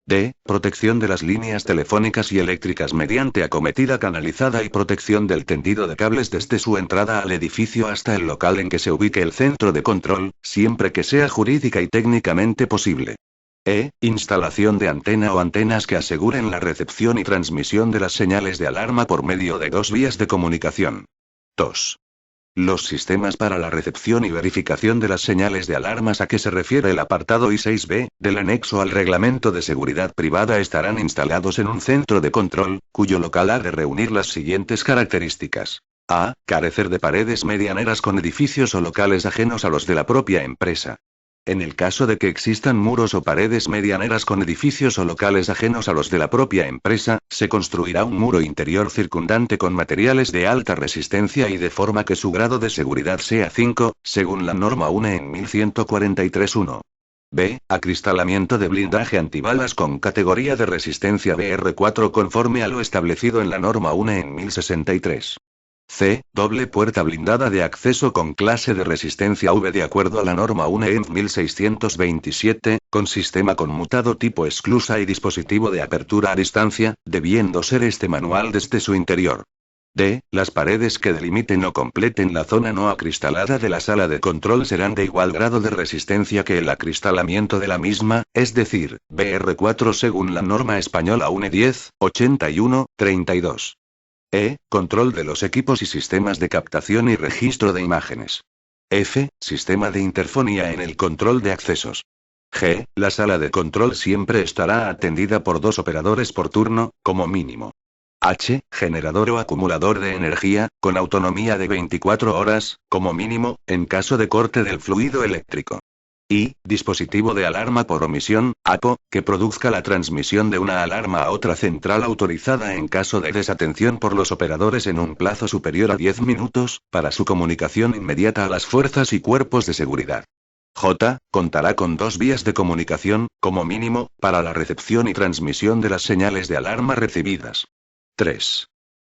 D. Protección de las líneas telefónicas y eléctricas mediante acometida canalizada y protección del tendido de cables desde su entrada al edificio hasta el local en que se ubique el centro de control, siempre que sea jurídica y técnicamente posible. E. Instalación de antena o antenas que aseguren la recepción y transmisión de las señales de alarma por medio de dos vías de comunicación. 2. Los sistemas para la recepción y verificación de las señales de alarmas a que se refiere el apartado I6b, del anexo al Reglamento de Seguridad Privada estarán instalados en un centro de control, cuyo local ha de reunir las siguientes características. A. Carecer de paredes medianeras con edificios o locales ajenos a los de la propia empresa. En el caso de que existan muros o paredes medianeras con edificios o locales ajenos a los de la propia empresa, se construirá un muro interior circundante con materiales de alta resistencia y de forma que su grado de seguridad sea 5, según la norma UNE en 1143-1. B. Acristalamiento de blindaje antibalas con categoría de resistencia BR4 conforme a lo establecido en la norma UNE en 1063. C. Doble puerta blindada de acceso con clase de resistencia V de acuerdo a la norma UNE EN 1627, con sistema conmutado tipo esclusa y dispositivo de apertura a distancia, debiendo ser este manual desde su interior. D. Las paredes que delimiten o completen la zona no acristalada de la sala de control serán de igual grado de resistencia que el acristalamiento de la misma, es decir, BR4 según la norma española UNE 1081-32. E. Control de los equipos y sistemas de captación y registro de imágenes. F. Sistema de interfonía en el control de accesos. G. La sala de control siempre estará atendida por 2 operadores por turno, como mínimo. H. Generador o acumulador de energía, con autonomía de 24 horas, como mínimo, en caso de corte del fluido eléctrico. I. Dispositivo de alarma por omisión, APO, que produzca la transmisión de una alarma a otra central autorizada en caso de desatención por los operadores en un plazo superior a 10 minutos, para su comunicación inmediata a las fuerzas y cuerpos de seguridad. J. Contará con 2 vías de comunicación, como mínimo, para la recepción y transmisión de las señales de alarma recibidas. 3.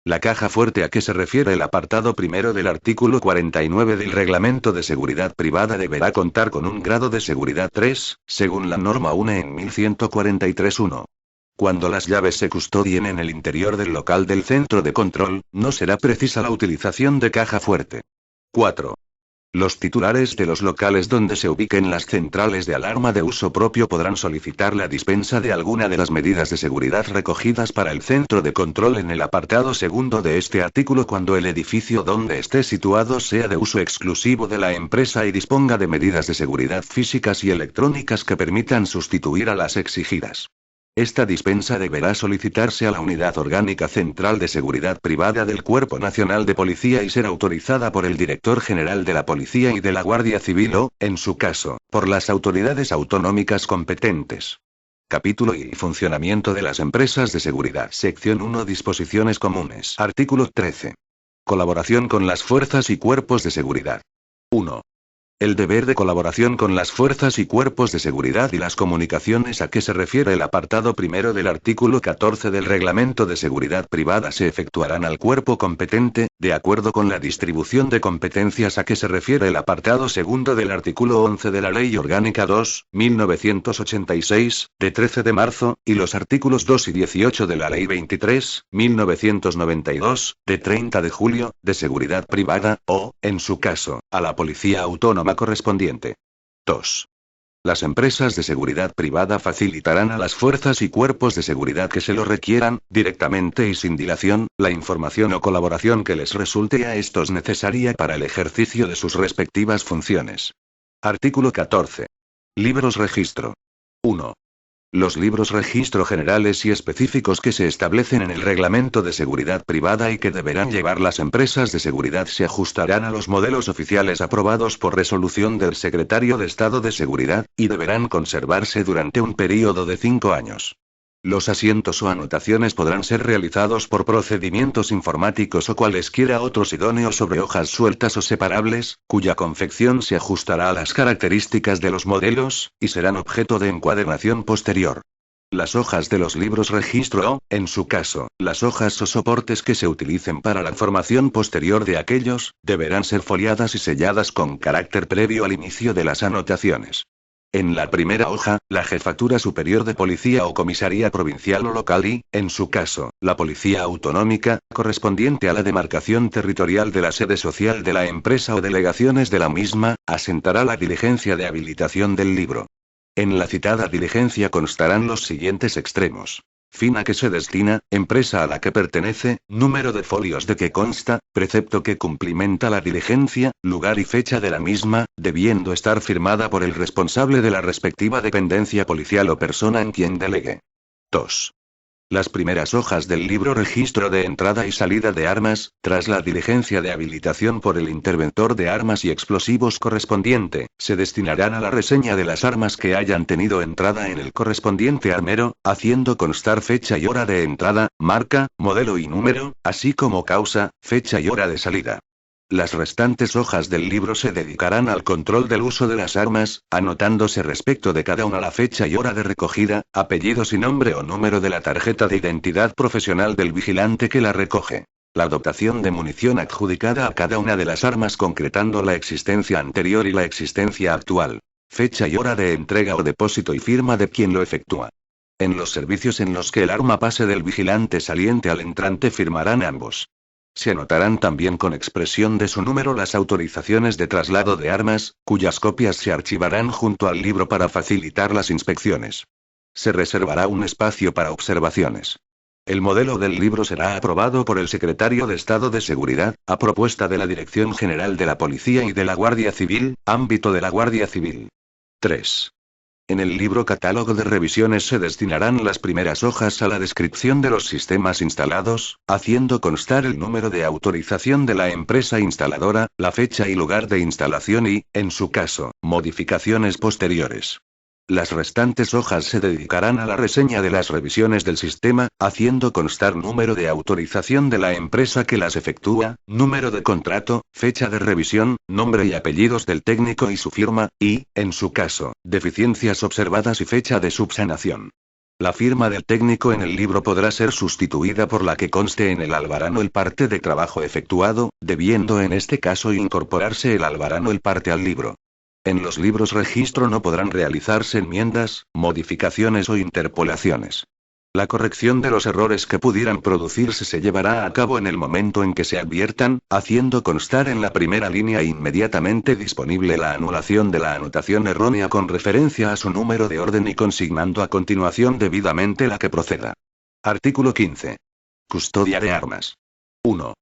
La caja fuerte a que se refiere el apartado primero del artículo 49 del Reglamento de Seguridad Privada deberá contar con un grado de seguridad 3, según la norma UNE en 1143-1. Cuando las llaves se custodien en el interior del local del centro de control, no será precisa la utilización de caja fuerte. 4. Los titulares de los locales donde se ubiquen las centrales de alarma de uso propio podrán solicitar la dispensa de alguna de las medidas de seguridad recogidas para el centro de control en el apartado segundo de este artículo cuando el edificio donde esté situado sea de uso exclusivo de la empresa y disponga de medidas de seguridad físicas y electrónicas que permitan sustituir a las exigidas. Esta dispensa deberá solicitarse a la Unidad Orgánica Central de Seguridad Privada del Cuerpo Nacional de Policía y ser autorizada por el Director General de la Policía y de la Guardia Civil o, en su caso, por las autoridades autonómicas competentes. Capítulo I. Funcionamiento de las empresas de seguridad. Sección 1. Disposiciones comunes. Artículo 13. Colaboración con las fuerzas y cuerpos de seguridad. 1. El deber de colaboración con las fuerzas y cuerpos de seguridad y las comunicaciones a que se refiere el apartado primero del artículo 14 del Reglamento de Seguridad Privada se efectuarán al cuerpo competente, de acuerdo con la distribución de competencias a que se refiere el apartado segundo del artículo 11 de la Ley Orgánica 2/1986, de 13 de marzo, y los artículos 2 y 18 de la Ley 23/1992, de 30 de julio, de seguridad privada, o, en su caso, a la Policía Autónoma correspondiente. 2. Las empresas de seguridad privada facilitarán a las fuerzas y cuerpos de seguridad que se lo requieran, directamente y sin dilación, la información o colaboración que les resulte a estos necesaria para el ejercicio de sus respectivas funciones. Artículo 14. Libros registro. 1. Los libros registro generales y específicos que se establecen en el Reglamento de Seguridad Privada y que deberán llevar las empresas de seguridad se ajustarán a los modelos oficiales aprobados por resolución del Secretario de Estado de Seguridad, y deberán conservarse durante un período de 5 años. Los asientos o anotaciones podrán ser realizados por procedimientos informáticos o cualesquiera otros idóneos sobre hojas sueltas o separables, cuya confección se ajustará a las características de los modelos, y serán objeto de encuadernación posterior. Las hojas de los libros registro o, en su caso, las hojas o soportes que se utilicen para la formación posterior de aquellos, deberán ser foliadas y selladas con carácter previo al inicio de las anotaciones. En la primera hoja, la Jefatura Superior de Policía o Comisaría Provincial o Local y, en su caso, la Policía Autonómica, correspondiente a la demarcación territorial de la sede social de la empresa o delegaciones de la misma, asentará la diligencia de habilitación del libro. En la citada diligencia constarán los siguientes extremos. fin a que se destina, empresa a la que pertenece, número de folios de que consta, precepto que cumplimenta la diligencia, lugar y fecha de la misma, debiendo estar firmada por el responsable de la respectiva dependencia policial o persona en quien delegue. 2. Las primeras hojas del libro registro de entrada y salida de armas, tras la diligencia de habilitación por el interventor de armas y explosivos correspondiente, se destinarán a la reseña de las armas que hayan tenido entrada en el correspondiente armero, haciendo constar fecha y hora de entrada, marca, modelo y número, así como causa, fecha y hora de salida. Las restantes hojas del libro se dedicarán al control del uso de las armas, anotándose respecto de cada una la fecha y hora de recogida, apellidos y nombre o número de la tarjeta de identidad profesional del vigilante que la recoge. La dotación de munición adjudicada a cada una de las armas concretando la existencia anterior y la existencia actual. Fecha y hora de entrega o depósito y firma de quien lo efectúa. En los servicios en los que el arma pase del vigilante saliente al entrante firmarán ambos. Se anotarán también con expresión de su número las autorizaciones de traslado de armas, cuyas copias se archivarán junto al libro para facilitar las inspecciones. Se reservará un espacio para observaciones. El modelo del libro será aprobado por el Secretario de Estado de Seguridad, a propuesta de la Dirección General de la Policía y de la Guardia Civil, ámbito de la Guardia Civil. 3. En el libro catálogo de revisiones se destinarán las primeras hojas a la descripción de los sistemas instalados, haciendo constar el número de autorización de la empresa instaladora, la fecha y lugar de instalación y, en su caso, modificaciones posteriores. Las restantes hojas se dedicarán a la reseña de las revisiones del sistema, haciendo constar número de autorización de la empresa que las efectúa, número de contrato, fecha de revisión, nombre y apellidos del técnico y su firma, y, en su caso, deficiencias observadas y fecha de subsanación. La firma del técnico en el libro podrá ser sustituida por la que conste en el albarano el parte de trabajo efectuado, debiendo en este caso incorporarse el albarano el parte al libro. En los libros registro no podrán realizarse enmiendas, modificaciones o interpolaciones. La corrección de los errores que pudieran producirse se llevará a cabo en el momento en que se adviertan, haciendo constar en la primera línea inmediatamente disponible la anulación de la anotación errónea con referencia a su número de orden y consignando a continuación debidamente la que proceda. Artículo 15. Custodia de armas. 1.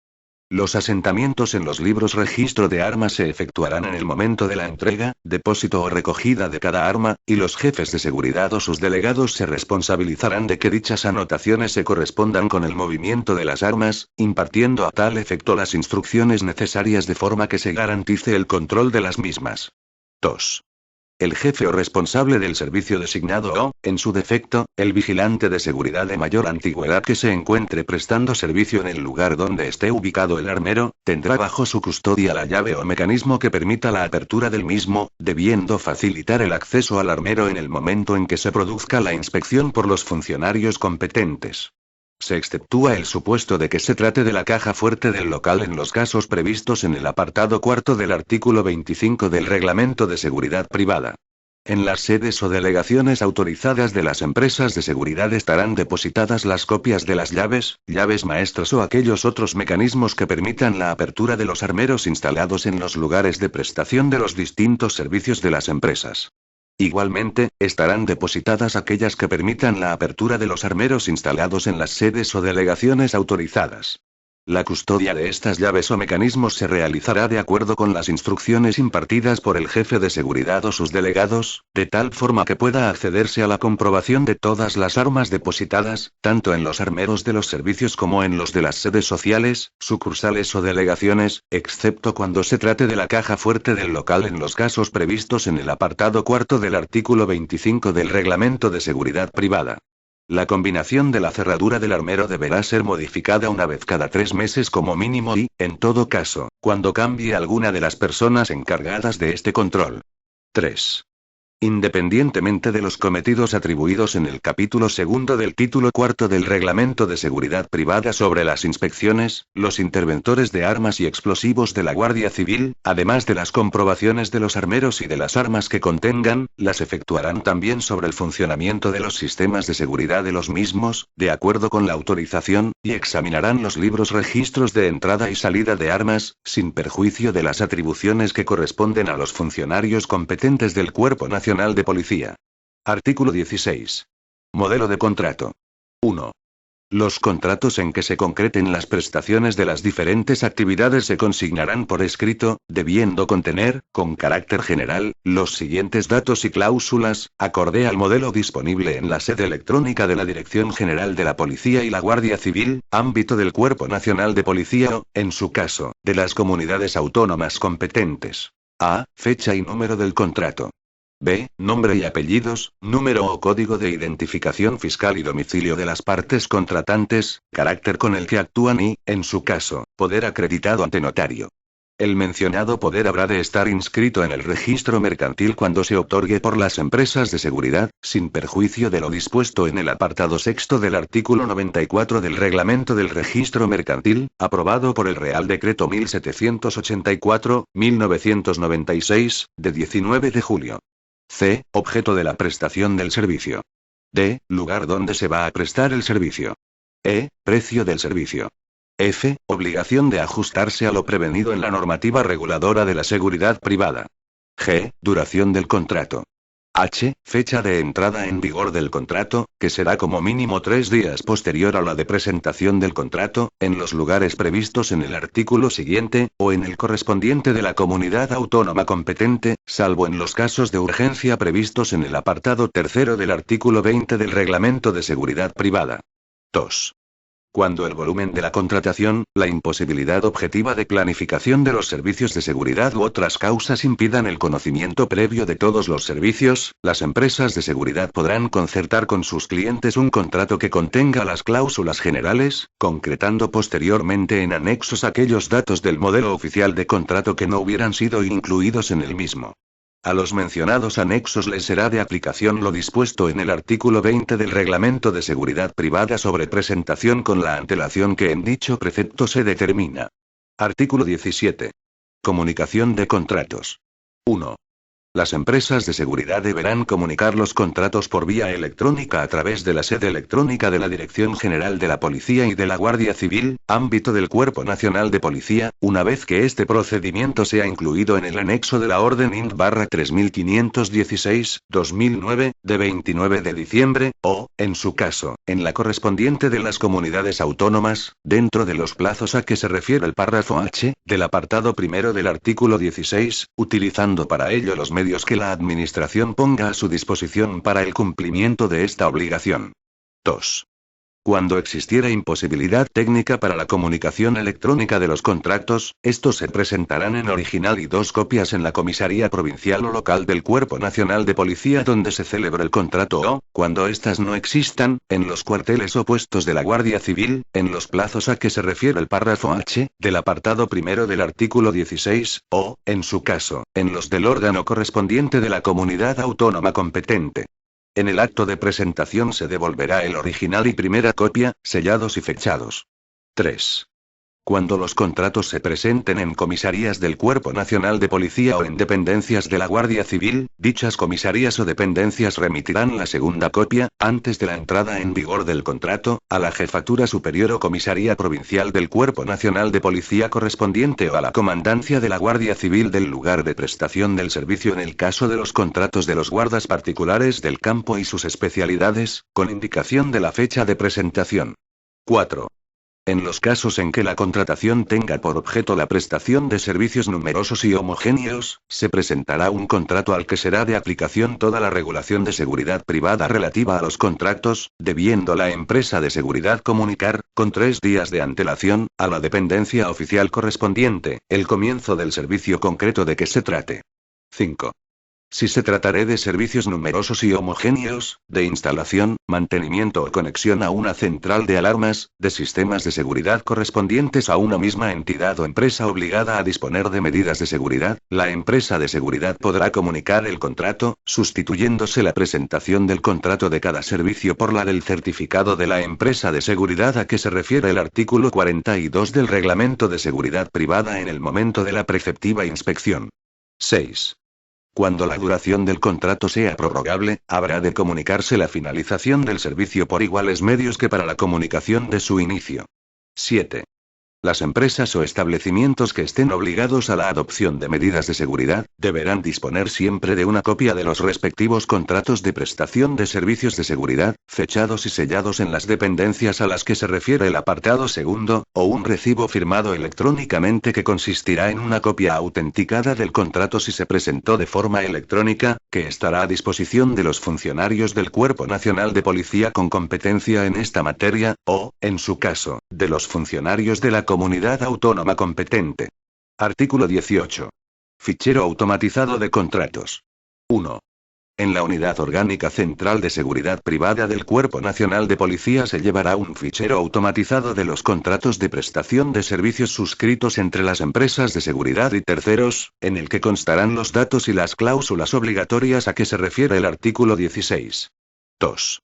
Los asentamientos en los libros registro de armas se efectuarán en el momento de la entrega, depósito o recogida de cada arma, y los jefes de seguridad o sus delegados se responsabilizarán de que dichas anotaciones se correspondan con el movimiento de las armas, impartiendo a tal efecto las instrucciones necesarias de forma que se garantice el control de las mismas. 2. El jefe o responsable del servicio designado o, en su defecto, el vigilante de seguridad de mayor antigüedad que se encuentre prestando servicio en el lugar donde esté ubicado el armero, tendrá bajo su custodia la llave o mecanismo que permita la apertura del mismo, debiendo facilitar el acceso al armero en el momento en que se produzca la inspección por los funcionarios competentes. Se exceptúa el supuesto de que se trate de la caja fuerte del local en los casos previstos en el apartado cuarto del artículo 25 del Reglamento de Seguridad Privada. En las sedes o delegaciones autorizadas de las empresas de seguridad estarán depositadas las copias de las llaves, llaves maestras o aquellos otros mecanismos que permitan la apertura de los armeros instalados en los lugares de prestación de los distintos servicios de las empresas. Igualmente, estarán depositadas aquellas que permitan la apertura de los armeros instalados en las sedes o delegaciones autorizadas. La custodia de estas llaves o mecanismos se realizará de acuerdo con las instrucciones impartidas por el jefe de seguridad o sus delegados, de tal forma que pueda accederse a la comprobación de todas las armas depositadas, tanto en los armeros de los servicios como en los de las sedes sociales, sucursales o delegaciones, excepto cuando se trate de la caja fuerte del local en los casos previstos en el apartado cuarto del artículo 25 del Reglamento de Seguridad Privada. La combinación de la cerradura del armero deberá ser modificada una vez cada 3 meses como mínimo y, en todo caso, cuando cambie alguna de las personas encargadas de este control. 3. Independientemente de los cometidos atribuidos en el capítulo segundo del título cuarto del Reglamento de Seguridad Privada sobre las inspecciones, los interventores de armas y explosivos de la Guardia Civil, además de las comprobaciones de los armeros y de las armas que contengan, las efectuarán también sobre el funcionamiento de los sistemas de seguridad de los mismos, de acuerdo con la autorización, y examinarán los libros registros de entrada y salida de armas, sin perjuicio de las atribuciones que corresponden a los funcionarios competentes del Cuerpo Nacional de Policía. Artículo 16. Modelo de contrato. 1. 1. Los contratos en que se concreten las prestaciones de las diferentes actividades se consignarán por escrito, debiendo contener, con carácter general, los siguientes datos y cláusulas, acorde al modelo disponible en la sede electrónica de la Dirección General de la Policía y la Guardia Civil, ámbito del Cuerpo Nacional de Policía o, en su caso, de las comunidades autónomas competentes. A. Fecha y número del contrato. B. Nombre y apellidos, número o código de identificación fiscal y domicilio de las partes contratantes, carácter con el que actúan y, en su caso, poder acreditado ante notario. El mencionado poder habrá de estar inscrito en el registro mercantil cuando se otorgue por las empresas de seguridad, sin perjuicio de lo dispuesto en el apartado sexto del artículo 94 del Reglamento del Registro Mercantil, aprobado por el Real Decreto 1784/1996, de 19 de julio. C. Objeto de la prestación del servicio. D. Lugar donde se va a prestar el servicio. E. Precio del servicio. F. Obligación de ajustarse a lo prevenido en la normativa reguladora de la seguridad privada. G. Duración del contrato. H. Fecha de entrada en vigor del contrato, que será como mínimo 3 días posterior a la de presentación del contrato, en los lugares previstos en el artículo siguiente, o en el correspondiente de la comunidad autónoma competente, salvo en los casos de urgencia previstos en el apartado tercero del artículo 20 del Reglamento de Seguridad Privada. 2. Cuando el volumen de la contratación, la imposibilidad objetiva de planificación de los servicios de seguridad u otras causas impidan el conocimiento previo de todos los servicios, las empresas de seguridad podrán concertar con sus clientes un contrato que contenga las cláusulas generales, concretando posteriormente en anexos aquellos datos del modelo oficial de contrato que no hubieran sido incluidos en el mismo. A los mencionados anexos les será de aplicación lo dispuesto en el artículo 20 del Reglamento de Seguridad Privada sobre presentación con la antelación que en dicho precepto se determina. Artículo 17. Comunicación de contratos. 1. Las empresas de seguridad deberán comunicar los contratos por vía electrónica a través de la sede electrónica de la Dirección General de la Policía y de la Guardia Civil, ámbito del Cuerpo Nacional de Policía, una vez que este procedimiento sea incluido en el anexo de la Orden INT/3516/2009, de 29 de diciembre, o, en su caso, en la correspondiente de las comunidades autónomas, dentro de los plazos a que se refiere el párrafo H, del apartado primero del artículo 16, utilizando para ello los medios que la Administración ponga a su disposición para el cumplimiento de esta obligación. 2. Cuando existiera imposibilidad técnica para la comunicación electrónica de los contratos, estos se presentarán en original y 2 copias en la comisaría provincial o local del Cuerpo Nacional de Policía donde se celebre el contrato o, cuando éstas no existan, en los cuarteles o puestos de la Guardia Civil, en los plazos a que se refiere el párrafo H, del apartado primero del artículo 16, o, en su caso, en los del órgano correspondiente de la comunidad autónoma competente. En el acto de presentación se devolverá el original y primera copia, sellados y fechados. 3. Cuando los contratos se presenten en comisarías del Cuerpo Nacional de Policía o en dependencias de la Guardia Civil, dichas comisarías o dependencias remitirán la segunda copia, antes de la entrada en vigor del contrato, a la Jefatura Superior o Comisaría Provincial del Cuerpo Nacional de Policía correspondiente o a la Comandancia de la Guardia Civil del lugar de prestación del servicio en el caso de los contratos de los guardas particulares del campo y sus especialidades, con indicación de la fecha de presentación. 4. En los casos en que la contratación tenga por objeto la prestación de servicios numerosos y homogéneos, se presentará un contrato al que será de aplicación toda la regulación de seguridad privada relativa a los contratos, debiendo la empresa de seguridad comunicar, con 3 días de antelación, a la dependencia oficial correspondiente, el comienzo del servicio concreto de que se trate. 5. Si se tratare de servicios numerosos y homogéneos, de instalación, mantenimiento o conexión a una central de alarmas, de sistemas de seguridad correspondientes a una misma entidad o empresa obligada a disponer de medidas de seguridad, la empresa de seguridad podrá comunicar el contrato, sustituyéndose la presentación del contrato de cada servicio por la del certificado de la empresa de seguridad a que se refiere el artículo 42 del Reglamento de Seguridad Privada en el momento de la preceptiva inspección. 6. Cuando la duración del contrato sea prorrogable, habrá de comunicarse la finalización del servicio por iguales medios que para la comunicación de su inicio. 7. Las empresas o establecimientos que estén obligados a la adopción de medidas de seguridad, deberán disponer siempre de una copia de los respectivos contratos de prestación de servicios de seguridad, fechados y sellados en las dependencias a las que se refiere el apartado segundo, o un recibo firmado electrónicamente que consistirá en una copia autenticada del contrato si se presentó de forma electrónica, que estará a disposición de los funcionarios del Cuerpo Nacional de Policía con competencia en esta materia, o, en su caso, de los funcionarios de la comunidad autónoma competente. Artículo 18. Fichero automatizado de contratos. 1. En la Unidad Orgánica Central de Seguridad Privada del Cuerpo Nacional de Policía se llevará un fichero automatizado de los contratos de prestación de servicios suscritos entre las empresas de seguridad y terceros, en el que constarán los datos y las cláusulas obligatorias a que se refiere el artículo 16. 2.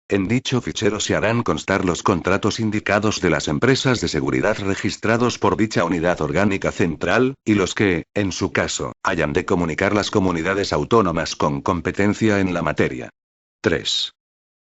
En dicho fichero se harán constar los contratos indicados de las empresas de seguridad registrados por dicha unidad orgánica central, y los que, en su caso, hayan de comunicar las comunidades autónomas con competencia en la materia. 3.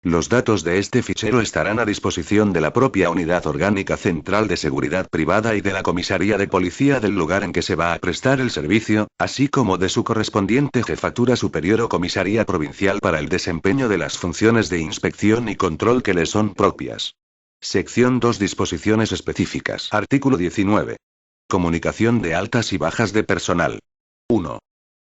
Los datos de este fichero estarán a disposición de la propia Unidad Orgánica Central de Seguridad Privada y de la Comisaría de Policía del lugar en que se va a prestar el servicio, así como de su correspondiente Jefatura Superior o Comisaría Provincial para el desempeño de las funciones de inspección y control que le son propias. Sección 2. Disposiciones específicas. Artículo 19. Comunicación de altas y bajas de personal. 1.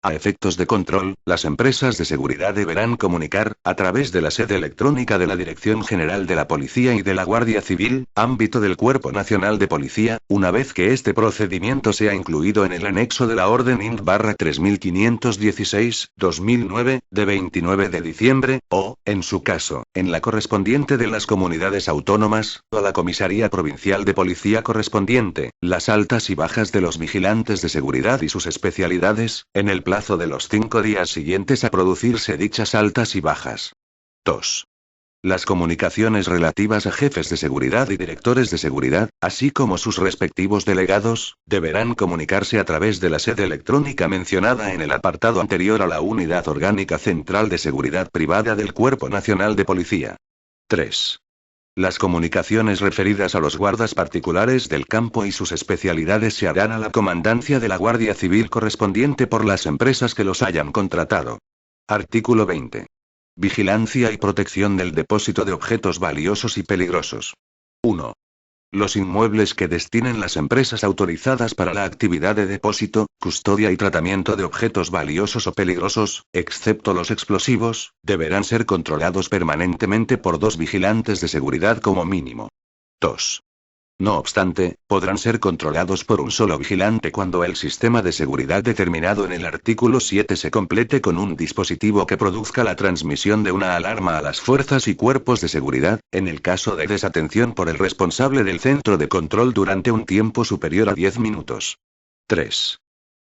A efectos de control, las empresas de seguridad deberán comunicar, a través de la sede electrónica de la Dirección General de la Policía y de la Guardia Civil, ámbito del Cuerpo Nacional de Policía, una vez que este procedimiento sea incluido en el anexo de la Orden INT-3516-2009, de 29 de diciembre, o, en su caso, en la correspondiente de las comunidades autónomas, o a la Comisaría Provincial de Policía correspondiente, las altas y bajas de los vigilantes de seguridad y sus especialidades, en el plazo de los 5 días siguientes a producirse dichas altas y bajas. 2. Las comunicaciones relativas a jefes de seguridad y directores de seguridad, así como sus respectivos delegados, deberán comunicarse a través de la sede electrónica mencionada en el apartado anterior a la Unidad Orgánica Central de Seguridad Privada del Cuerpo Nacional de Policía. 3. Las comunicaciones referidas a los guardas particulares del campo y sus especialidades se harán a la comandancia de la Guardia Civil correspondiente por las empresas que los hayan contratado. Artículo 20. Vigilancia y protección del depósito de objetos valiosos y peligrosos. 1. Los inmuebles que destinen las empresas autorizadas para la actividad de depósito, custodia y tratamiento de objetos valiosos o peligrosos, excepto los explosivos, deberán ser controlados permanentemente por 2 vigilantes de seguridad como mínimo. 2. No obstante, podrán ser controlados por un solo vigilante cuando el sistema de seguridad determinado en el artículo 7 se complete con un dispositivo que produzca la transmisión de una alarma a las fuerzas y cuerpos de seguridad, en el caso de desatención por el responsable del centro de control durante un tiempo superior a 10 minutos. 3.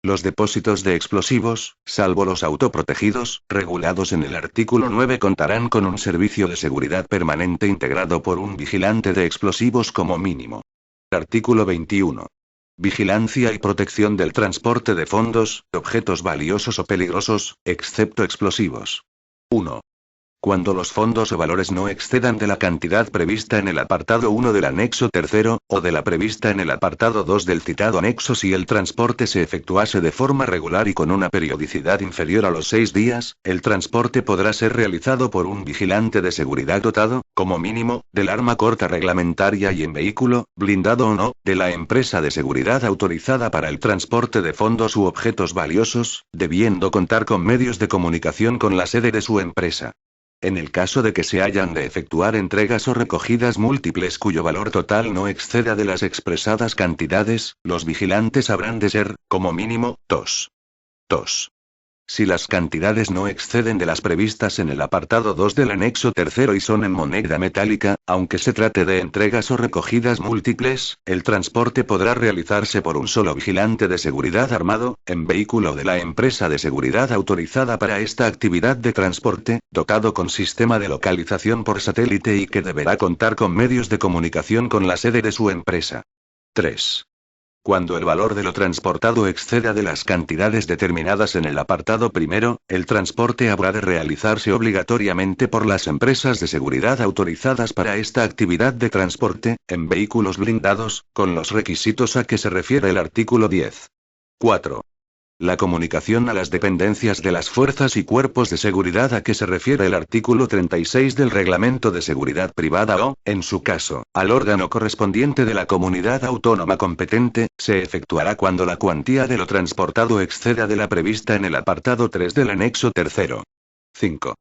Los depósitos de explosivos, salvo los autoprotegidos, regulados en el artículo 9, contarán con un servicio de seguridad permanente integrado por un vigilante de explosivos como mínimo. Artículo 21. Vigilancia y protección del transporte de fondos, objetos valiosos o peligrosos, excepto explosivos. 1. Cuando los fondos o valores no excedan de la cantidad prevista en el apartado 1 del anexo tercero, o de la prevista en el apartado 2 del citado anexo si el transporte se efectuase de forma regular y con una periodicidad inferior a los 6 días, el transporte podrá ser realizado por un vigilante de seguridad dotado, como mínimo, del arma corta reglamentaria y en vehículo, blindado o no, de la empresa de seguridad autorizada para el transporte de fondos u objetos valiosos, debiendo contar con medios de comunicación con la sede de su empresa. En el caso de que se hayan de efectuar entregas o recogidas múltiples cuyo valor total no exceda de las expresadas cantidades, los vigilantes habrán de ser, como mínimo, 2. Si las cantidades no exceden de las previstas en el apartado 2 del anexo tercero y son en moneda metálica, aunque se trate de entregas o recogidas múltiples, el transporte podrá realizarse por un solo vigilante de seguridad armado, en vehículo de la empresa de seguridad autorizada para esta actividad de transporte, dotado con sistema de localización por satélite y que deberá contar con medios de comunicación con la sede de su empresa. 3. Cuando el valor de lo transportado exceda de las cantidades determinadas en el apartado primero, el transporte habrá de realizarse obligatoriamente por las empresas de seguridad autorizadas para esta actividad de transporte, en vehículos blindados, con los requisitos a que se refiere el artículo 10. 4. La comunicación a las dependencias de las fuerzas y cuerpos de seguridad a que se refiere el artículo 36 del Reglamento de Seguridad Privada o, en su caso, al órgano correspondiente de la comunidad autónoma competente, se efectuará cuando la cuantía de lo transportado exceda de la prevista en el apartado 3 del anexo tercero. 5.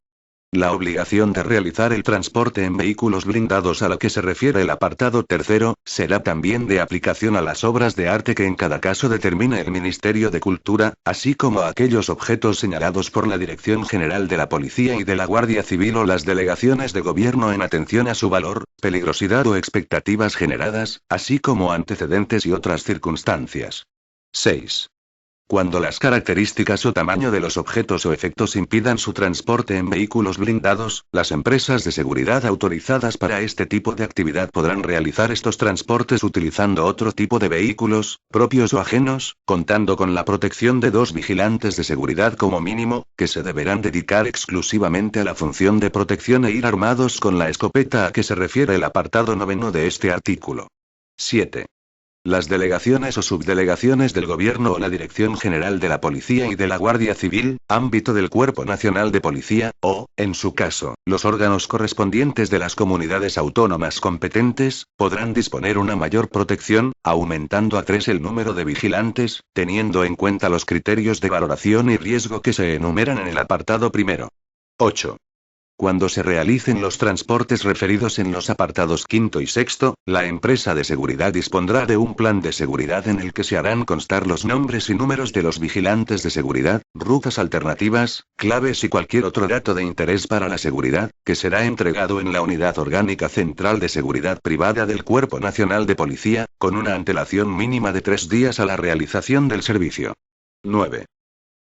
La obligación de realizar el transporte en vehículos blindados a la que se refiere el apartado tercero, será también de aplicación a las obras de arte que en cada caso determine el Ministerio de Cultura, así como a aquellos objetos señalados por la Dirección General de la Policía y de la Guardia Civil o las delegaciones de gobierno en atención a su valor, peligrosidad o expectativas generadas, así como antecedentes y otras circunstancias. 6. Cuando las características o tamaño de los objetos o efectos impidan su transporte en vehículos blindados, las empresas de seguridad autorizadas para este tipo de actividad podrán realizar estos transportes utilizando otro tipo de vehículos, propios o ajenos, contando con la protección de 2 vigilantes de seguridad como mínimo, que se deberán dedicar exclusivamente a la función de protección e ir armados con la escopeta a que se refiere el apartado 9 de este artículo. 7. Las delegaciones o subdelegaciones del Gobierno o la Dirección General de la Policía y de la Guardia Civil, ámbito del Cuerpo Nacional de Policía, o, en su caso, los órganos correspondientes de las comunidades autónomas competentes, podrán disponer una mayor protección, aumentando a 3 el número de vigilantes, teniendo en cuenta los criterios de valoración y riesgo que se enumeran en el apartado primero. 8. Cuando se realicen los transportes referidos en los apartados quinto y sexto, la empresa de seguridad dispondrá de un plan de seguridad en el que se harán constar los nombres y números de los vigilantes de seguridad, rutas alternativas, claves y cualquier otro dato de interés para la seguridad, que será entregado en la Unidad Orgánica Central de Seguridad Privada del Cuerpo Nacional de Policía, con una antelación mínima de 3 días a la realización del servicio. 9.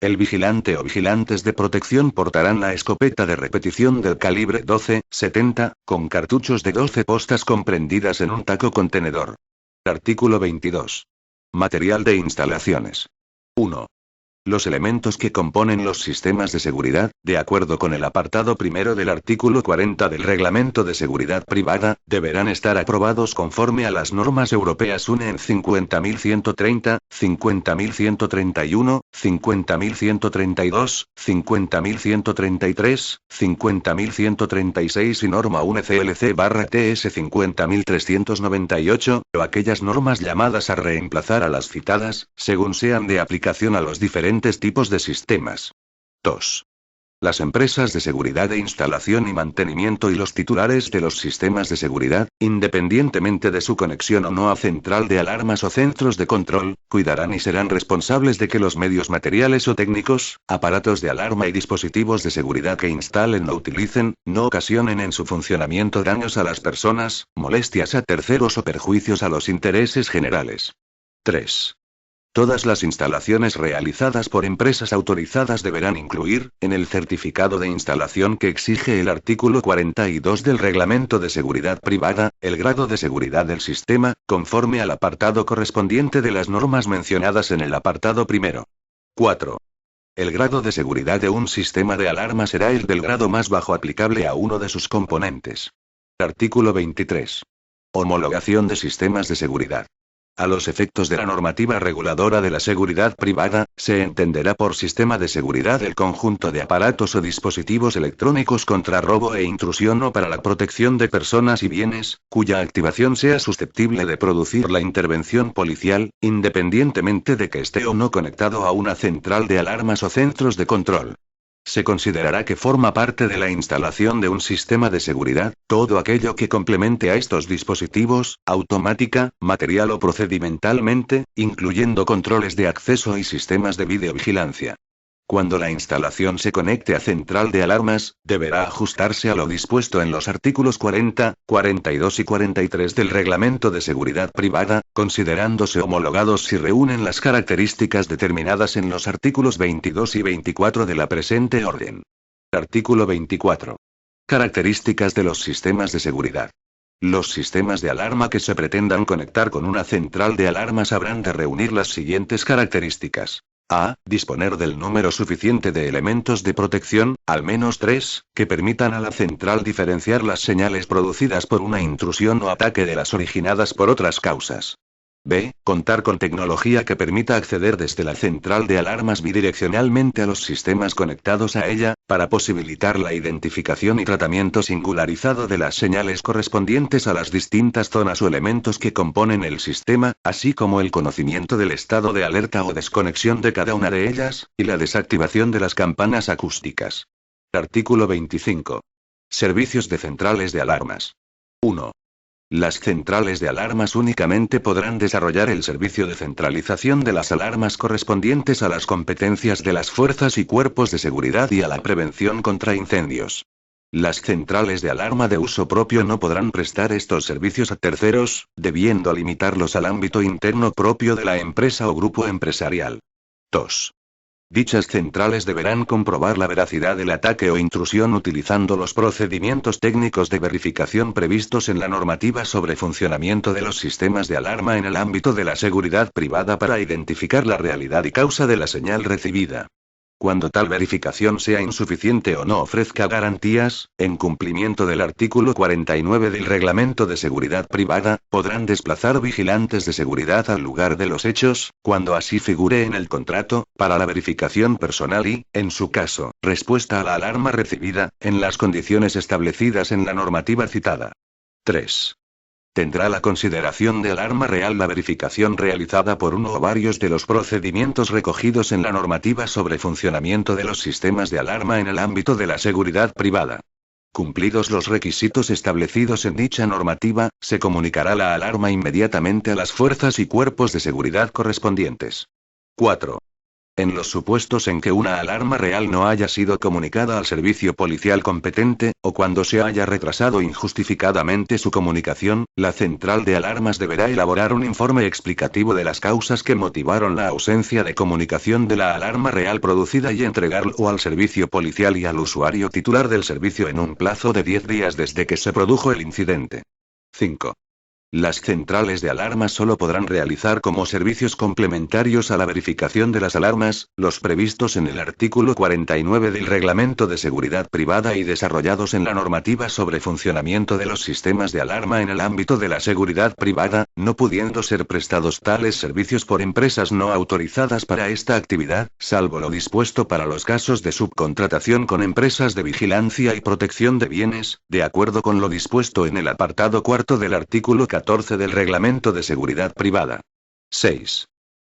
El vigilante o vigilantes de protección portarán la escopeta de repetición del calibre 12-70, con cartuchos de 12 postas comprendidas en un taco contenedor. Artículo 22. Material de instalaciones. 1. Los elementos que componen los sistemas de seguridad, de acuerdo con el apartado primero del artículo 40 del Reglamento de Seguridad Privada, deberán estar aprobados conforme a las normas europeas UNE en 50.130, 50.131, 50.132, 50.133, 50.136 y norma UNE CLC/TS 50.398, o aquellas normas llamadas a reemplazar a las citadas, según sean de aplicación a los diferentes tipos de sistemas. 2. Las empresas de seguridad de instalación y mantenimiento y los titulares de los sistemas de seguridad, independientemente de su conexión o no a central de alarmas o centros de control, cuidarán y serán responsables de que los medios materiales o técnicos, aparatos de alarma y dispositivos de seguridad que instalen o utilicen, no ocasionen en su funcionamiento daños a las personas, molestias a terceros o perjuicios a los intereses generales. 3. Todas las instalaciones realizadas por empresas autorizadas deberán incluir, en el certificado de instalación que exige el artículo 42 del Reglamento de Seguridad Privada, el grado de seguridad del sistema, conforme al apartado correspondiente de las normas mencionadas en el apartado primero. 4. El grado de seguridad de un sistema de alarma será el del grado más bajo aplicable a uno de sus componentes. Artículo 23. Homologación de sistemas de seguridad. A los efectos de la normativa reguladora de la seguridad privada, se entenderá por sistema de seguridad el conjunto de aparatos o dispositivos electrónicos contra robo e intrusión o para la protección de personas y bienes, cuya activación sea susceptible de producir la intervención policial, independientemente de que esté o no conectado a una central de alarmas o centros de control. Se considerará que forma parte de la instalación de un sistema de seguridad, todo aquello que complemente a estos dispositivos, automática, material o procedimentalmente, incluyendo controles de acceso y sistemas de videovigilancia. Cuando la instalación se conecte a central de alarmas, deberá ajustarse a lo dispuesto en los artículos 40, 42 y 43 del Reglamento de Seguridad Privada, considerándose homologados si reúnen las características determinadas en los artículos 22 y 24 de la presente orden. Artículo 24. Características de los sistemas de seguridad. Los sistemas de alarma que se pretendan conectar con una central de alarmas habrán de reunir las siguientes características. A. Disponer del número suficiente de elementos de protección, al menos 3, que permitan a la central diferenciar las señales producidas por una intrusión o ataque de las originadas por otras causas. B. Contar con tecnología que permita acceder desde la central de alarmas bidireccionalmente a los sistemas conectados a ella, para posibilitar la identificación y tratamiento singularizado de las señales correspondientes a las distintas zonas o elementos que componen el sistema, así como el conocimiento del estado de alerta o desconexión de cada una de ellas, y la desactivación de las campanas acústicas. Artículo 25. Servicios de centrales de alarmas. 1. Las centrales de alarmas únicamente podrán desarrollar el servicio de centralización de las alarmas correspondientes a las competencias de las fuerzas y cuerpos de seguridad y a la prevención contra incendios. Las centrales de alarma de uso propio no podrán prestar estos servicios a terceros, debiendo limitarlos al ámbito interno propio de la empresa o grupo empresarial. 2. Dichas centrales deberán comprobar la veracidad del ataque o intrusión utilizando los procedimientos técnicos de verificación previstos en la normativa sobre funcionamiento de los sistemas de alarma en el ámbito de la seguridad privada para identificar la realidad y causa de la señal recibida. Cuando tal verificación sea insuficiente o no ofrezca garantías, en cumplimiento del artículo 49 del Reglamento de Seguridad Privada, podrán desplazar vigilantes de seguridad al lugar de los hechos, cuando así figure en el contrato, para la verificación personal y, en su caso, respuesta a la alarma recibida, en las condiciones establecidas en la normativa citada. 3. Tendrá la consideración de alarma real la verificación realizada por uno o varios de los procedimientos recogidos en la normativa sobre funcionamiento de los sistemas de alarma en el ámbito de la seguridad privada. Cumplidos los requisitos establecidos en dicha normativa, se comunicará la alarma inmediatamente a las fuerzas y cuerpos de seguridad correspondientes. 4. En los supuestos en que una alarma real no haya sido comunicada al servicio policial competente, o cuando se haya retrasado injustificadamente su comunicación, la central de alarmas deberá elaborar un informe explicativo de las causas que motivaron la ausencia de comunicación de la alarma real producida y entregarlo al servicio policial y al usuario titular del servicio en un plazo de 10 días desde que se produjo el incidente. 5. Las centrales de alarmas solo podrán realizar como servicios complementarios a la verificación de las alarmas, los previstos en el artículo 49 del Reglamento de Seguridad Privada y desarrollados en la normativa sobre funcionamiento de los sistemas de alarma en el ámbito de la seguridad privada, no pudiendo ser prestados tales servicios por empresas no autorizadas para esta actividad, salvo lo dispuesto para los casos de subcontratación con empresas de vigilancia y protección de bienes, de acuerdo con lo dispuesto en el apartado cuarto del artículo 14 del Reglamento de Seguridad Privada. 6.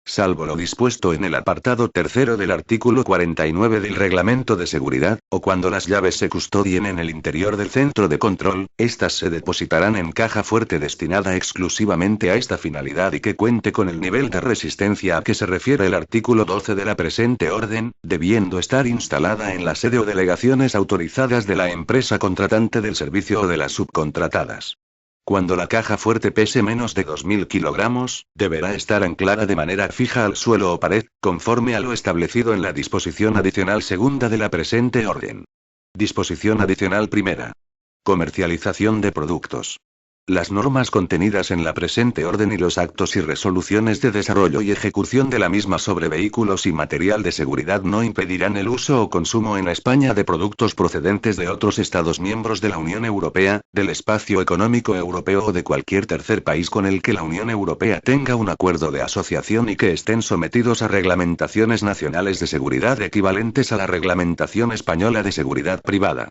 Salvo lo dispuesto en el apartado tercero del artículo 49 del Reglamento de Seguridad, o cuando las llaves se custodien en el interior del centro de control, estas se depositarán en caja fuerte destinada exclusivamente a esta finalidad y que cuente con el nivel de resistencia a que se refiere el artículo 12 de la presente orden, debiendo estar instalada en la sede o delegaciones autorizadas de la empresa contratante del servicio o de las subcontratadas. Cuando la caja fuerte pese menos de 2.000 kilogramos, deberá estar anclada de manera fija al suelo o pared, conforme a lo establecido en la disposición adicional segunda de la presente orden. Disposición adicional primera. Comercialización de productos. Las normas contenidas en la presente orden y los actos y resoluciones de desarrollo y ejecución de la misma sobre vehículos y material de seguridad no impedirán el uso o consumo en España de productos procedentes de otros Estados miembros de la Unión Europea, del Espacio Económico Europeo o de cualquier tercer país con el que la Unión Europea tenga un acuerdo de asociación y que estén sometidos a reglamentaciones nacionales de seguridad equivalentes a la reglamentación española de seguridad privada.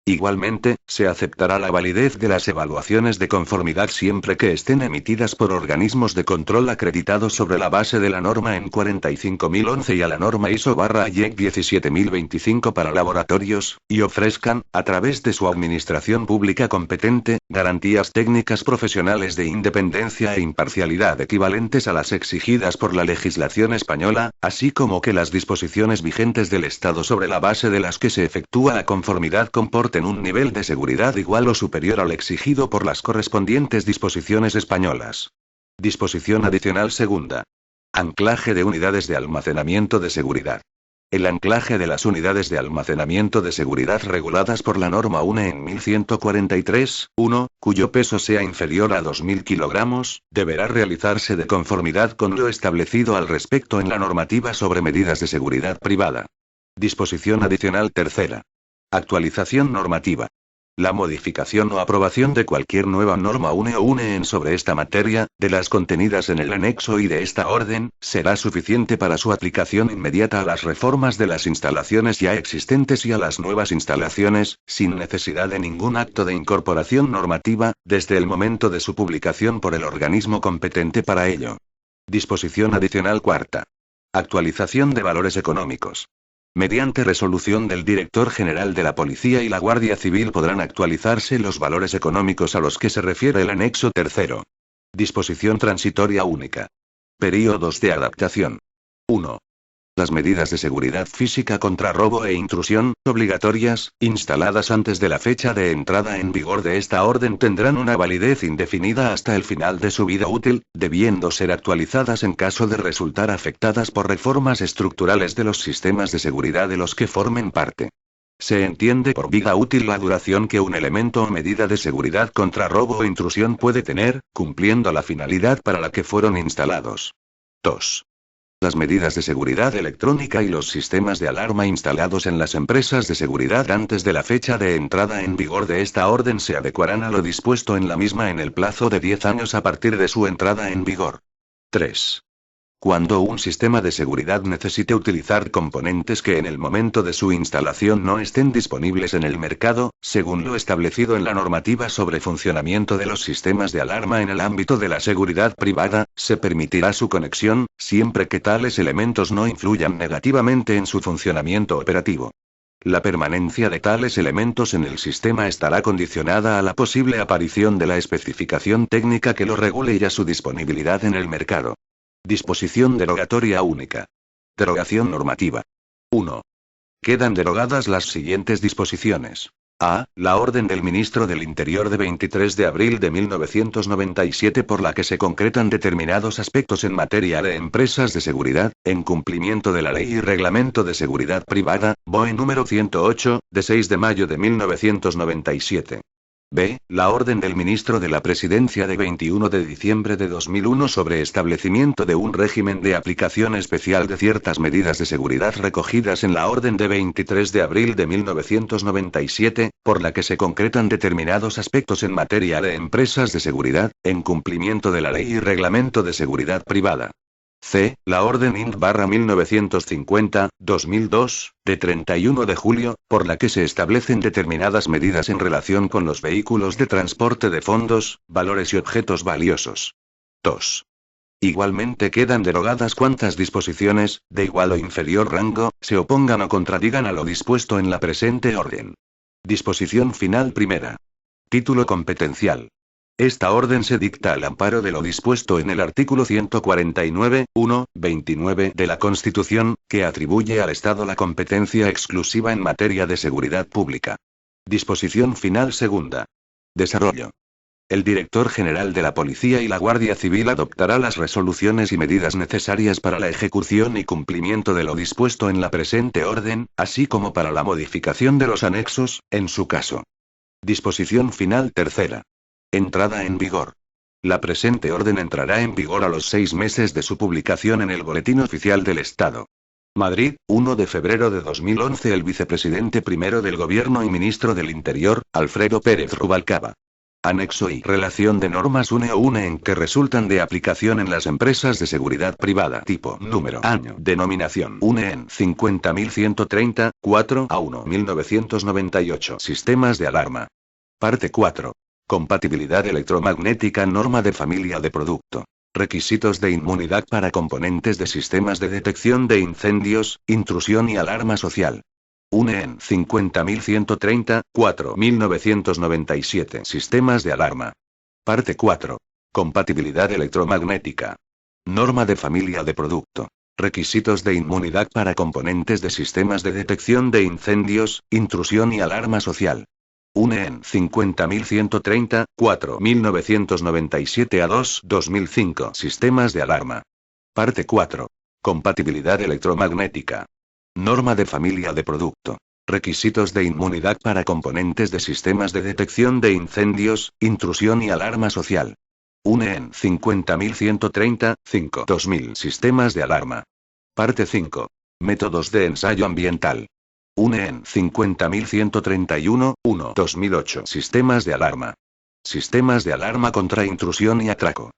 Igualmente, se aceptará la validez de las evaluaciones de conformidad siempre que estén emitidas por organismos de control acreditados sobre la base de la norma EN 45011 y a la norma ISO/IEC 17025 para laboratorios, y ofrezcan, a través de su administración pública competente, garantías técnicas profesionales de independencia e imparcialidad equivalentes a las exigidas por la legislación española, así como que las disposiciones vigentes del Estado sobre la base de las que se efectúa la conformidad comporten un nivel de seguridad igual o superior al exigido por las correspondientes disposiciones españolas. Disposición adicional segunda. Anclaje de unidades de almacenamiento de seguridad. El anclaje de las unidades de almacenamiento de seguridad reguladas por la norma UNE en 1143, 1, cuyo peso sea inferior a 2.000 kilogramos, deberá realizarse de conformidad con lo establecido al respecto en la normativa sobre medidas de seguridad privada. Disposición adicional tercera. Actualización normativa. La modificación o aprobación de cualquier nueva norma UNE o UNEN sobre esta materia, de las contenidas en el anexo y de esta orden, será suficiente para su aplicación inmediata a las reformas de las instalaciones ya existentes y a las nuevas instalaciones, sin necesidad de ningún acto de incorporación normativa, desde el momento de su publicación por el organismo competente para ello. Disposición adicional cuarta. Actualización de valores económicos. Mediante resolución del Director General de la Policía y la Guardia Civil podrán actualizarse los valores económicos a los que se refiere el anexo tercero. Disposición transitoria única. Períodos de adaptación. 1. Las medidas de seguridad física contra robo e intrusión, obligatorias, instaladas antes de la fecha de entrada en vigor de esta orden tendrán una validez indefinida hasta el final de su vida útil, debiendo ser actualizadas en caso de resultar afectadas por reformas estructurales de los sistemas de seguridad de los que formen parte. Se entiende por vida útil la duración que un elemento o medida de seguridad contra robo o intrusión puede tener, cumpliendo la finalidad para la que fueron instalados. 2. Las medidas de seguridad electrónica y los sistemas de alarma instalados en las empresas de seguridad antes de la fecha de entrada en vigor de esta orden se adecuarán a lo dispuesto en la misma en el plazo de 10 años a partir de su entrada en vigor. 3. Cuando un sistema de seguridad necesite utilizar componentes que en el momento de su instalación no estén disponibles en el mercado, según lo establecido en la normativa sobre funcionamiento de los sistemas de alarma en el ámbito de la seguridad privada, se permitirá su conexión, siempre que tales elementos no influyan negativamente en su funcionamiento operativo. La permanencia de tales elementos en el sistema estará condicionada a la posible aparición de la especificación técnica que lo regule y a su disponibilidad en el mercado. Disposición derogatoria única. Derogación normativa. 1. Quedan derogadas las siguientes disposiciones. A. La orden del Ministro del Interior de 23 de abril de 1997 por la que se concretan determinados aspectos en materia de empresas de seguridad, en cumplimiento de la Ley y Reglamento de Seguridad Privada, BOE número 108, de 6 de mayo de 1997. B. La orden del Ministro de la Presidencia de 21 de diciembre de 2001 sobre establecimiento de un régimen de aplicación especial de ciertas medidas de seguridad recogidas en la orden de 23 de abril de 1997, por la que se concretan determinados aspectos en materia de empresas de seguridad, en cumplimiento de la Ley y Reglamento de Seguridad Privada. C. La Orden INT/1950, 2002, de 31 de julio, por la que se establecen determinadas medidas en relación con los vehículos de transporte de fondos, valores y objetos valiosos. 2. Igualmente quedan derogadas cuantas disposiciones, de igual o inferior rango, se opongan o contradigan a lo dispuesto en la presente orden. Disposición final primera. Título competencial. Esta orden se dicta al amparo de lo dispuesto en el artículo 149, 1, 29 de la Constitución, que atribuye al Estado la competencia exclusiva en materia de seguridad pública. Disposición final segunda. Desarrollo. El Director General de la Policía y la Guardia Civil adoptará las resoluciones y medidas necesarias para la ejecución y cumplimiento de lo dispuesto en la presente orden, así como para la modificación de los anexos, en su caso. Disposición final tercera. Entrada en vigor. La presente orden entrará en vigor a los 6 meses de su publicación en el Boletín Oficial del Estado. Madrid, 1 de febrero de 2011. El vicepresidente primero del Gobierno y ministro del Interior, Alfredo Pérez Rubalcaba. Anexo y relación de normas UNE o UNEN que resultan de aplicación en las empresas de seguridad privada. Tipo, número, año, denominación UNEN 50130, 4/1 1998. Sistemas de alarma. Parte 4. Compatibilidad electromagnética. Norma de familia de producto. Requisitos de inmunidad para componentes de sistemas de detección de incendios, intrusión y alarma social. UNEN 50130, 4 1997. Sistemas de alarma. Parte 4. Compatibilidad electromagnética. Norma de familia de producto. Requisitos de inmunidad para componentes de sistemas de detección de incendios, intrusión y alarma social. UNEN 50130, 4 1997 a 2 2005. Sistemas de alarma. Parte 4. Compatibilidad electromagnética. Norma de familia de producto. Requisitos de inmunidad para componentes de sistemas de detección de incendios, intrusión y alarma social. UNEN 50130, 5 2000 Sistemas de alarma. Parte 5. Métodos de ensayo ambiental. UNEN 50131, 1 2008 Sistemas de alarma. Sistemas de alarma contra intrusión y atraco.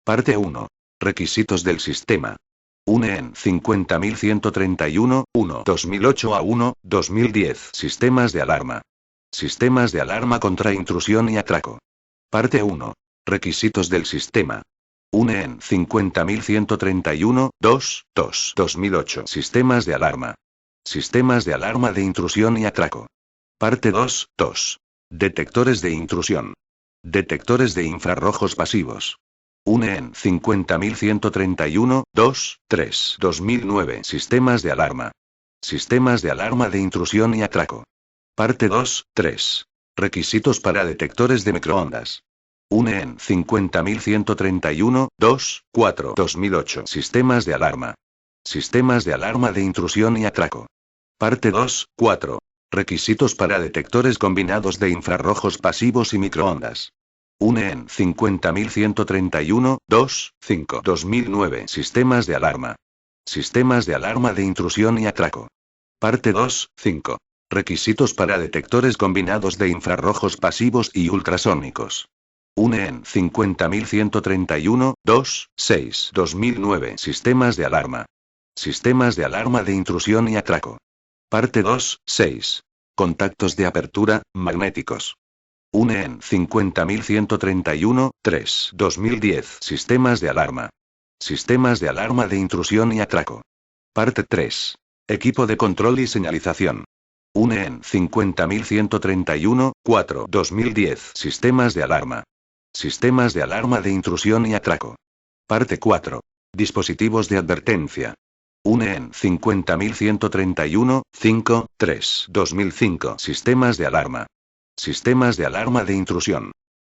Parte 1. Requisitos del sistema. UNEN 50131, 1 2008 a 1 2010 Sistemas de alarma. Sistemas de alarma contra intrusión y atraco. Parte 1. Requisitos del sistema. UNEN 50131, 2 2008 Sistemas de alarma. Sistemas de alarma de intrusión y atraco. Parte 2. Detectores de intrusión. Detectores de infrarrojos pasivos. UNEN 50131, 2009 Sistemas de alarma. Sistemas de alarma de intrusión y atraco. Parte 2. Requisitos para detectores de microondas. UNEN 50131, 2008 Sistemas de alarma. Sistemas de alarma de intrusión y atraco. Parte 2. Requisitos para detectores combinados de infrarrojos pasivos y microondas. UNEN 50131, 2009 Sistemas de alarma. Sistemas de alarma de intrusión y atraco. Parte 2. Requisitos para detectores combinados de infrarrojos pasivos y ultrasónicos. UNEN 50131, 2009 Sistemas de alarma. Sistemas de alarma de intrusión y atraco. Parte 2. Contactos de apertura, magnéticos. UNEN 50131, 2010 Sistemas de alarma. Sistemas de alarma de intrusión y atraco. Parte 3. Equipo de control y señalización. UNEN 50131, 2010 Sistemas de alarma. Sistemas de alarma de intrusión y atraco. Parte 4. Dispositivos de advertencia. UNEN 50131, 2005 Sistemas de alarma. Sistemas de alarma de intrusión.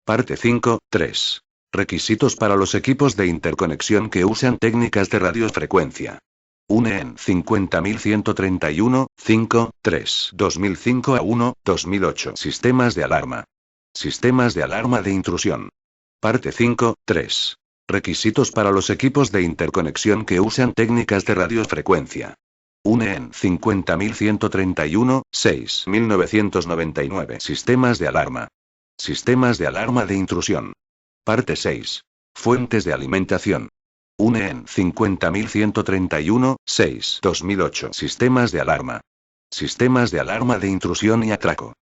Parte 5. Requisitos para los equipos de interconexión que usan técnicas de radiofrecuencia. UNEN 50131, 2005 a 1 2008 Sistemas de alarma. Sistemas de alarma de intrusión. Parte 5. Requisitos para los equipos de interconexión que usan técnicas de radiofrecuencia. UNEN 50131, 1999 Sistemas de alarma. Sistemas de alarma de intrusión. Parte 6. Fuentes de alimentación. UNEN 50131, 2008 Sistemas de alarma. Sistemas de alarma de intrusión y atraco.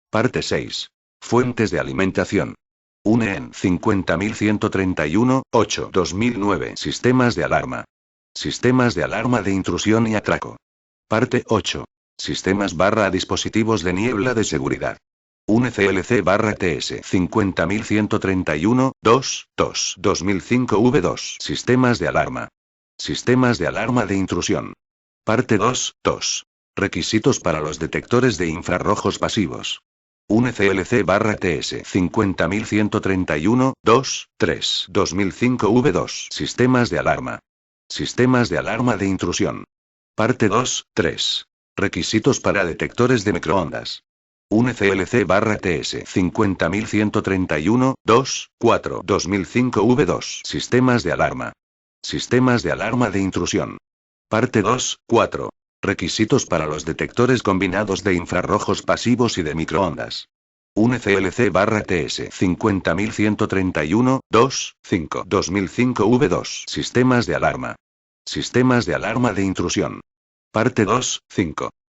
Parte 6. Fuentes de alimentación. UNEN 50131, 2009 Sistemas de alarma. Sistemas de alarma de intrusión y atraco. Parte 8. Sistemas / dispositivos de niebla de seguridad. UNECLC/TS 50131, 2005 V2 Sistemas de alarma. Sistemas de alarma de intrusión. Parte 2. Requisitos para los detectores de infrarrojos pasivos. UNECLC/TS 50131, 2005 V2 Sistemas de alarma. Sistemas de alarma de intrusión. Parte 2. Requisitos para detectores de microondas. UNECLC/TS 50131, 2005 V2 Sistemas de alarma. Sistemas de alarma de intrusión. Parte 2. Requisitos para los detectores combinados de infrarrojos pasivos y de microondas. UNECLC/TS 50131, 2005 V2 Sistemas de alarma. Sistemas de alarma de intrusión. Parte 2.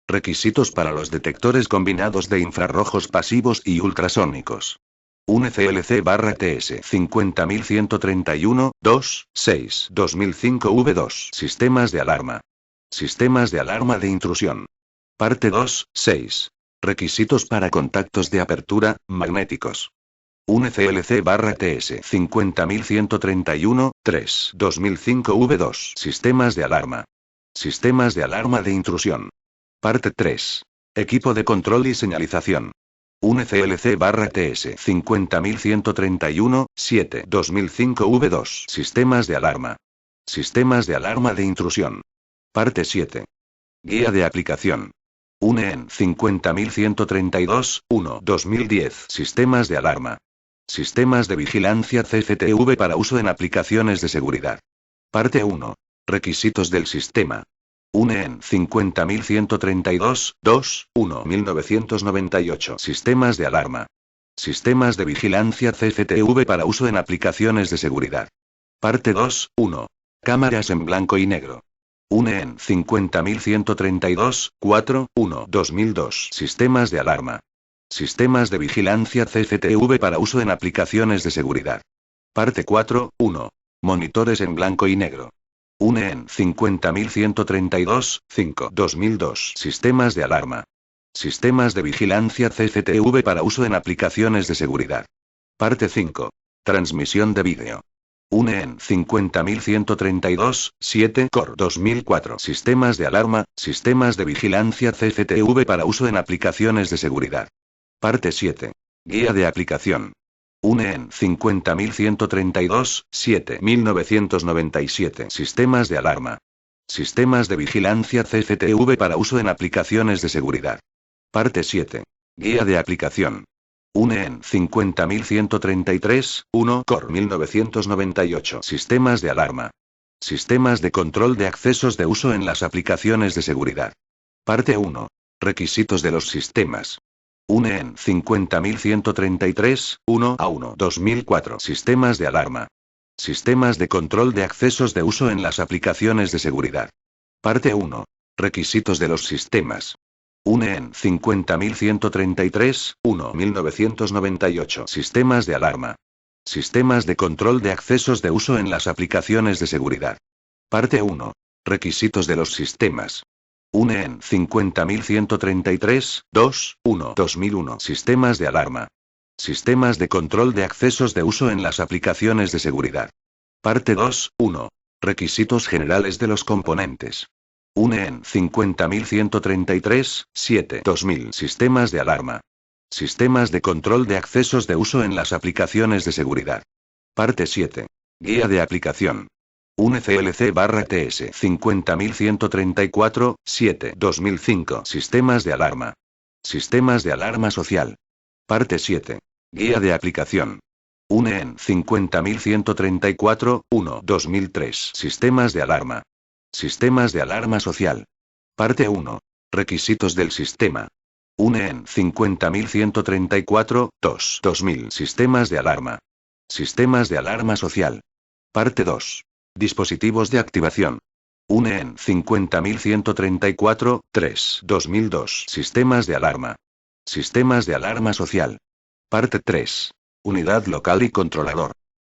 Requisitos para los detectores combinados de infrarrojos pasivos y ultrasónicos. UNECLC/TS 50131, 2005 V2 Sistemas de alarma. Sistemas de alarma de intrusión. Parte 2. Requisitos para contactos de apertura, magnéticos. UNECLC/TS 50131, 2005 V2 Sistemas de alarma. Sistemas de alarma de intrusión. Parte 3. Equipo de control y señalización. UNECLC/TS 50131, 2005 V2 Sistemas de alarma. Sistemas de alarma de intrusión. Parte 7. Guía de aplicación. UNEN 50132-1 2010. Sistemas de alarma. Sistemas de vigilancia CCTV para uso en aplicaciones de seguridad. Parte 1. Requisitos del sistema. UNEN 50132-2-1 1998. Sistemas de alarma. Sistemas de vigilancia CCTV para uso en aplicaciones de seguridad. Parte 2, 1. Cámaras en blanco y negro. UNEN 50132-4-1 2002. Sistemas de alarma. Sistemas de vigilancia CCTV para uso en aplicaciones de seguridad. Parte 4, 1. Monitores en blanco y negro. UNEN 50132-5 2002. Sistemas de alarma. Sistemas de vigilancia CCTV para uso en aplicaciones de seguridad. Parte 5. Transmisión de vídeo. UNEN 50132-7 COR 2004. Sistemas de alarma, sistemas de vigilancia CCTV para uso en aplicaciones de seguridad. Parte 7. Guía de aplicación. UNEN 50132-7 1997. Sistemas de alarma. Sistemas de vigilancia CCTV para uso en aplicaciones de seguridad. Parte 7. Guía de aplicación. UNEN 50133-1 COR 1998. Sistemas de alarma. Sistemas de control de accesos de uso en las aplicaciones de seguridad. Parte 1. Requisitos de los sistemas. UNEN 50133-1 a 1 2004. Sistemas de alarma. Sistemas de control de accesos de uso en las aplicaciones de seguridad. Parte 1. Requisitos de los sistemas. UNEN 50133-1 1998. Sistemas de alarma. Sistemas de control de accesos de uso en las aplicaciones de seguridad. Parte 1. Requisitos de los sistemas. UNEN 50133-2-1 2001. Sistemas de alarma. Sistemas de control de accesos de uso en las aplicaciones de seguridad. Parte 2, 1. Requisitos generales de los componentes. UNEN 50133-7 2000. Sistemas de alarma. Sistemas de control de accesos de uso en las aplicaciones de seguridad. Parte 7. Guía de aplicación. UNE-CLC/TS 50134-7 2005. Sistemas de alarma. Sistemas de alarma social. Parte 7. Guía de aplicación. UNEN 50134-1 2003. Sistemas de alarma. Sistemas de alarma social. Parte 1. Requisitos del sistema. UNEN 50134-2 2000. Sistemas de alarma. Sistemas de alarma social. Parte 2. Dispositivos de activación. UNEN 50134-3 2002. Sistemas de alarma. Sistemas de alarma social. Parte 3. Unidad local y controlador.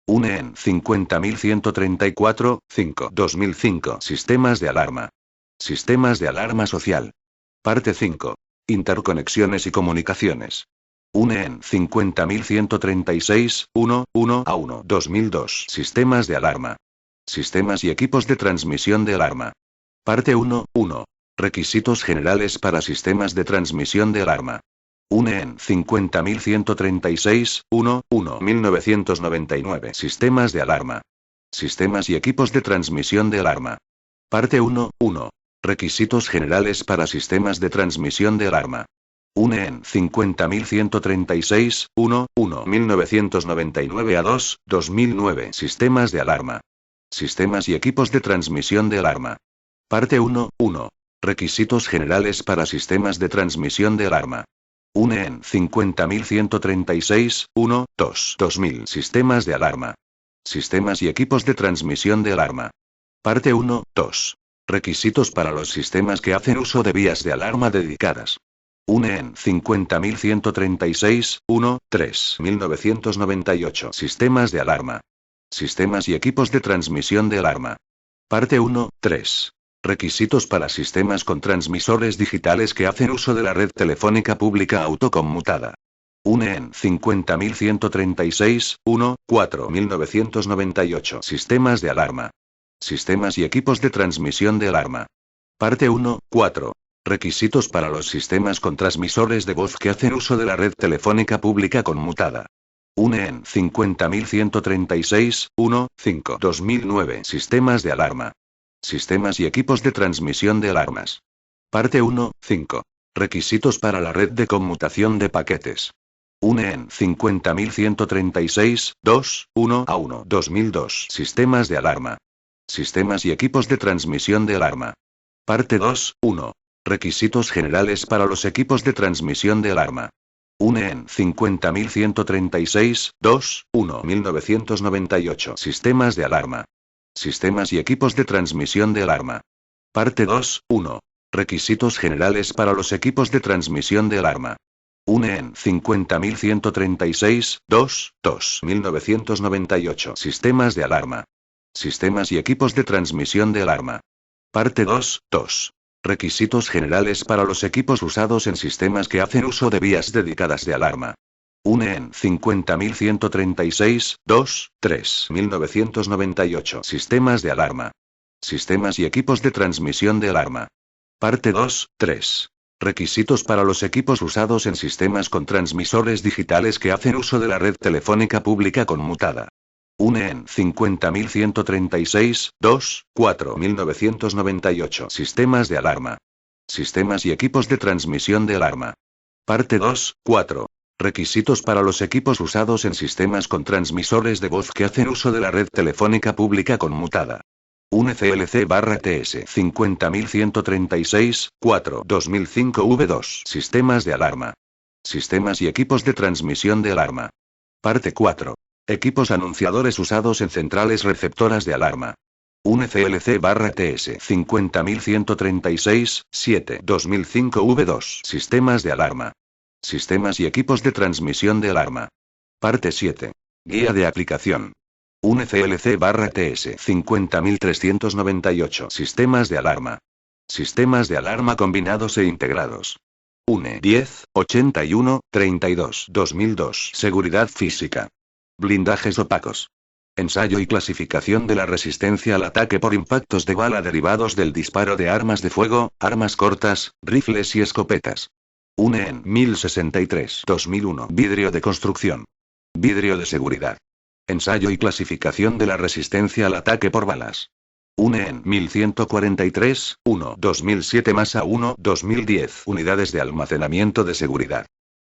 UNEN 50134-5 2005. Sistemas de alarma. Sistemas de alarma social. Parte 5. Interconexiones y comunicaciones. UNEN 50136-1 a 1 2002. Sistemas de alarma. Sistemas y equipos de transmisión de alarma. Parte 1, 1. Requisitos generales para sistemas de transmisión de alarma. UNEN 50136-1 1999. Sistemas de alarma. Sistemas y equipos de transmisión de alarma. Parte 1, 1. Requisitos generales para sistemas de transmisión de alarma. UNEN 50136-1 1999 a 2 2009. Sistemas de alarma. Sistemas y equipos de transmisión de alarma. Parte 1, 1. Requisitos generales para sistemas de transmisión de alarma. UNEN 50136-1 2000. Sistemas de alarma. Sistemas y equipos de transmisión de alarma. Parte 1, 2. Requisitos para los sistemas que hacen uso de vías de alarma dedicadas. UNEN 50136-1 1998. Sistemas de alarma. Sistemas y equipos de transmisión de alarma. Parte 1, 3. Requisitos para sistemas con transmisores digitales que hacen uso de la red telefónica pública autoconmutada. UNEN 50136-1 1998. Sistemas de alarma. Sistemas y equipos de transmisión de alarma. Parte 1, 4. Requisitos para los sistemas con transmisores de voz que hacen uso de la red telefónica pública conmutada. UNEN 50136-1 2009. Sistemas de alarma. Sistemas y equipos de transmisión de alarmas. Parte 1, 5. Requisitos para la red de conmutación de paquetes. UNE 50136, 2, 1 a 1, 2002. Sistemas de alarma. Sistemas y equipos de transmisión de alarma. Parte 2, 1. Requisitos generales para los equipos de transmisión de alarma. UNE 50136, 2, 1, 1998. Sistemas de alarma. Sistemas y equipos de transmisión de alarma. Parte 2, 1. Requisitos generales para los equipos de transmisión de alarma. UNE 50136, 2, 2, 1998. Sistemas de alarma. Sistemas y equipos de transmisión de alarma. Parte 2, 2. Requisitos generales para los equipos usados en sistemas que hacen uso de vías dedicadas de alarma. UNE 50136, 2, 3, 1998. Sistemas de alarma. Sistemas y equipos de transmisión de alarma. Parte 2, 3. Requisitos para los equipos usados en sistemas con transmisores digitales que hacen uso de la red telefónica pública conmutada. UNE 50136, 2, 4, 1998. Sistemas de alarma. Sistemas y equipos de transmisión de alarma. Parte 2, 4. Requisitos para los equipos usados en sistemas con transmisores de voz que hacen uso de la red telefónica pública conmutada. UNE CLC/TS 50136, 4, 2005 V2. Sistemas de alarma. Sistemas y equipos de transmisión de alarma. Parte 4. Equipos anunciadores usados en centrales receptoras de alarma. UNE CLC/TS 50136, 7, 2005 V2. Sistemas de alarma. Sistemas y equipos de transmisión de alarma. Parte 7. Guía de aplicación. UNE CLC/TS 50398. Sistemas de alarma. Sistemas de alarma combinados e integrados. UNE 108132 2002. Seguridad física. Blindajes opacos. Ensayo y clasificación de la resistencia al ataque por impactos de bala derivados del disparo de armas de fuego, armas cortas, rifles y escopetas. UNE 1063 2001. Vidrio de construcción. Vidrio de seguridad. Ensayo y clasificación de la resistencia al ataque por balas. UNE 1143, 1, 2007 +A 1, 2010. Unidades de almacenamiento de seguridad.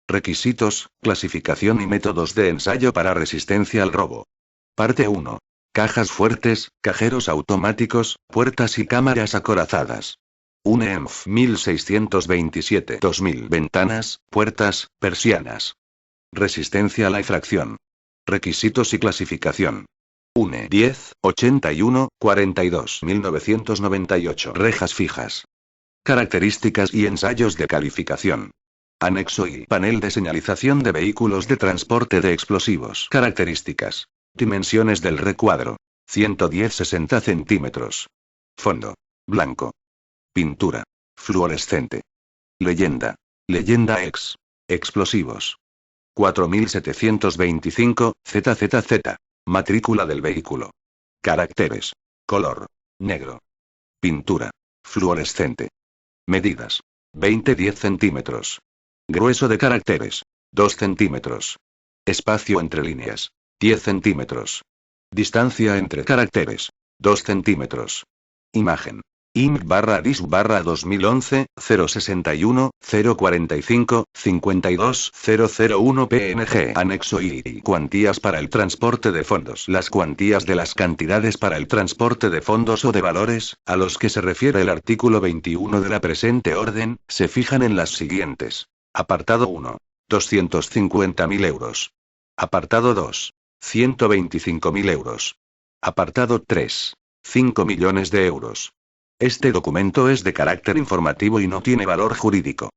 Requisitos, clasificación y métodos de ensayo para resistencia al robo. Parte 1. Cajas fuertes, cajeros automáticos, puertas y cámaras acorazadas. UNE 1627 2000. Ventanas, puertas, persianas. Resistencia a la infracción. Requisitos y clasificación. UNE 108142 1998. Rejas fijas. Características y ensayos de calificación. Anexo y panel de señalización de vehículos de transporte de explosivos. Características. Dimensiones del recuadro. 110-60 centímetros. Fondo. Blanco. Pintura. Fluorescente. Leyenda. Leyenda X. Explosivos. 4725, ZZZ. Matrícula del vehículo. Caracteres. Color. Negro. Pintura. Fluorescente. Medidas. 20-10 centímetros. Grueso de caracteres. 2 centímetros. Espacio entre líneas. 10 centímetros. Distancia entre caracteres. 2 centímetros. Imagen. IMC/DIS/2011, 061, 045, 52, 001 PNG. Anexo y cuantías para el transporte de fondos. Las cuantías de las cantidades para el transporte de fondos o de valores, a los que se refiere el artículo 21 de la presente orden, se fijan en las siguientes. Apartado 1. 250.000 euros. Apartado 2. 125.000 euros. Apartado 3. 5 millones de euros. Este documento es de carácter informativo y no tiene valor jurídico.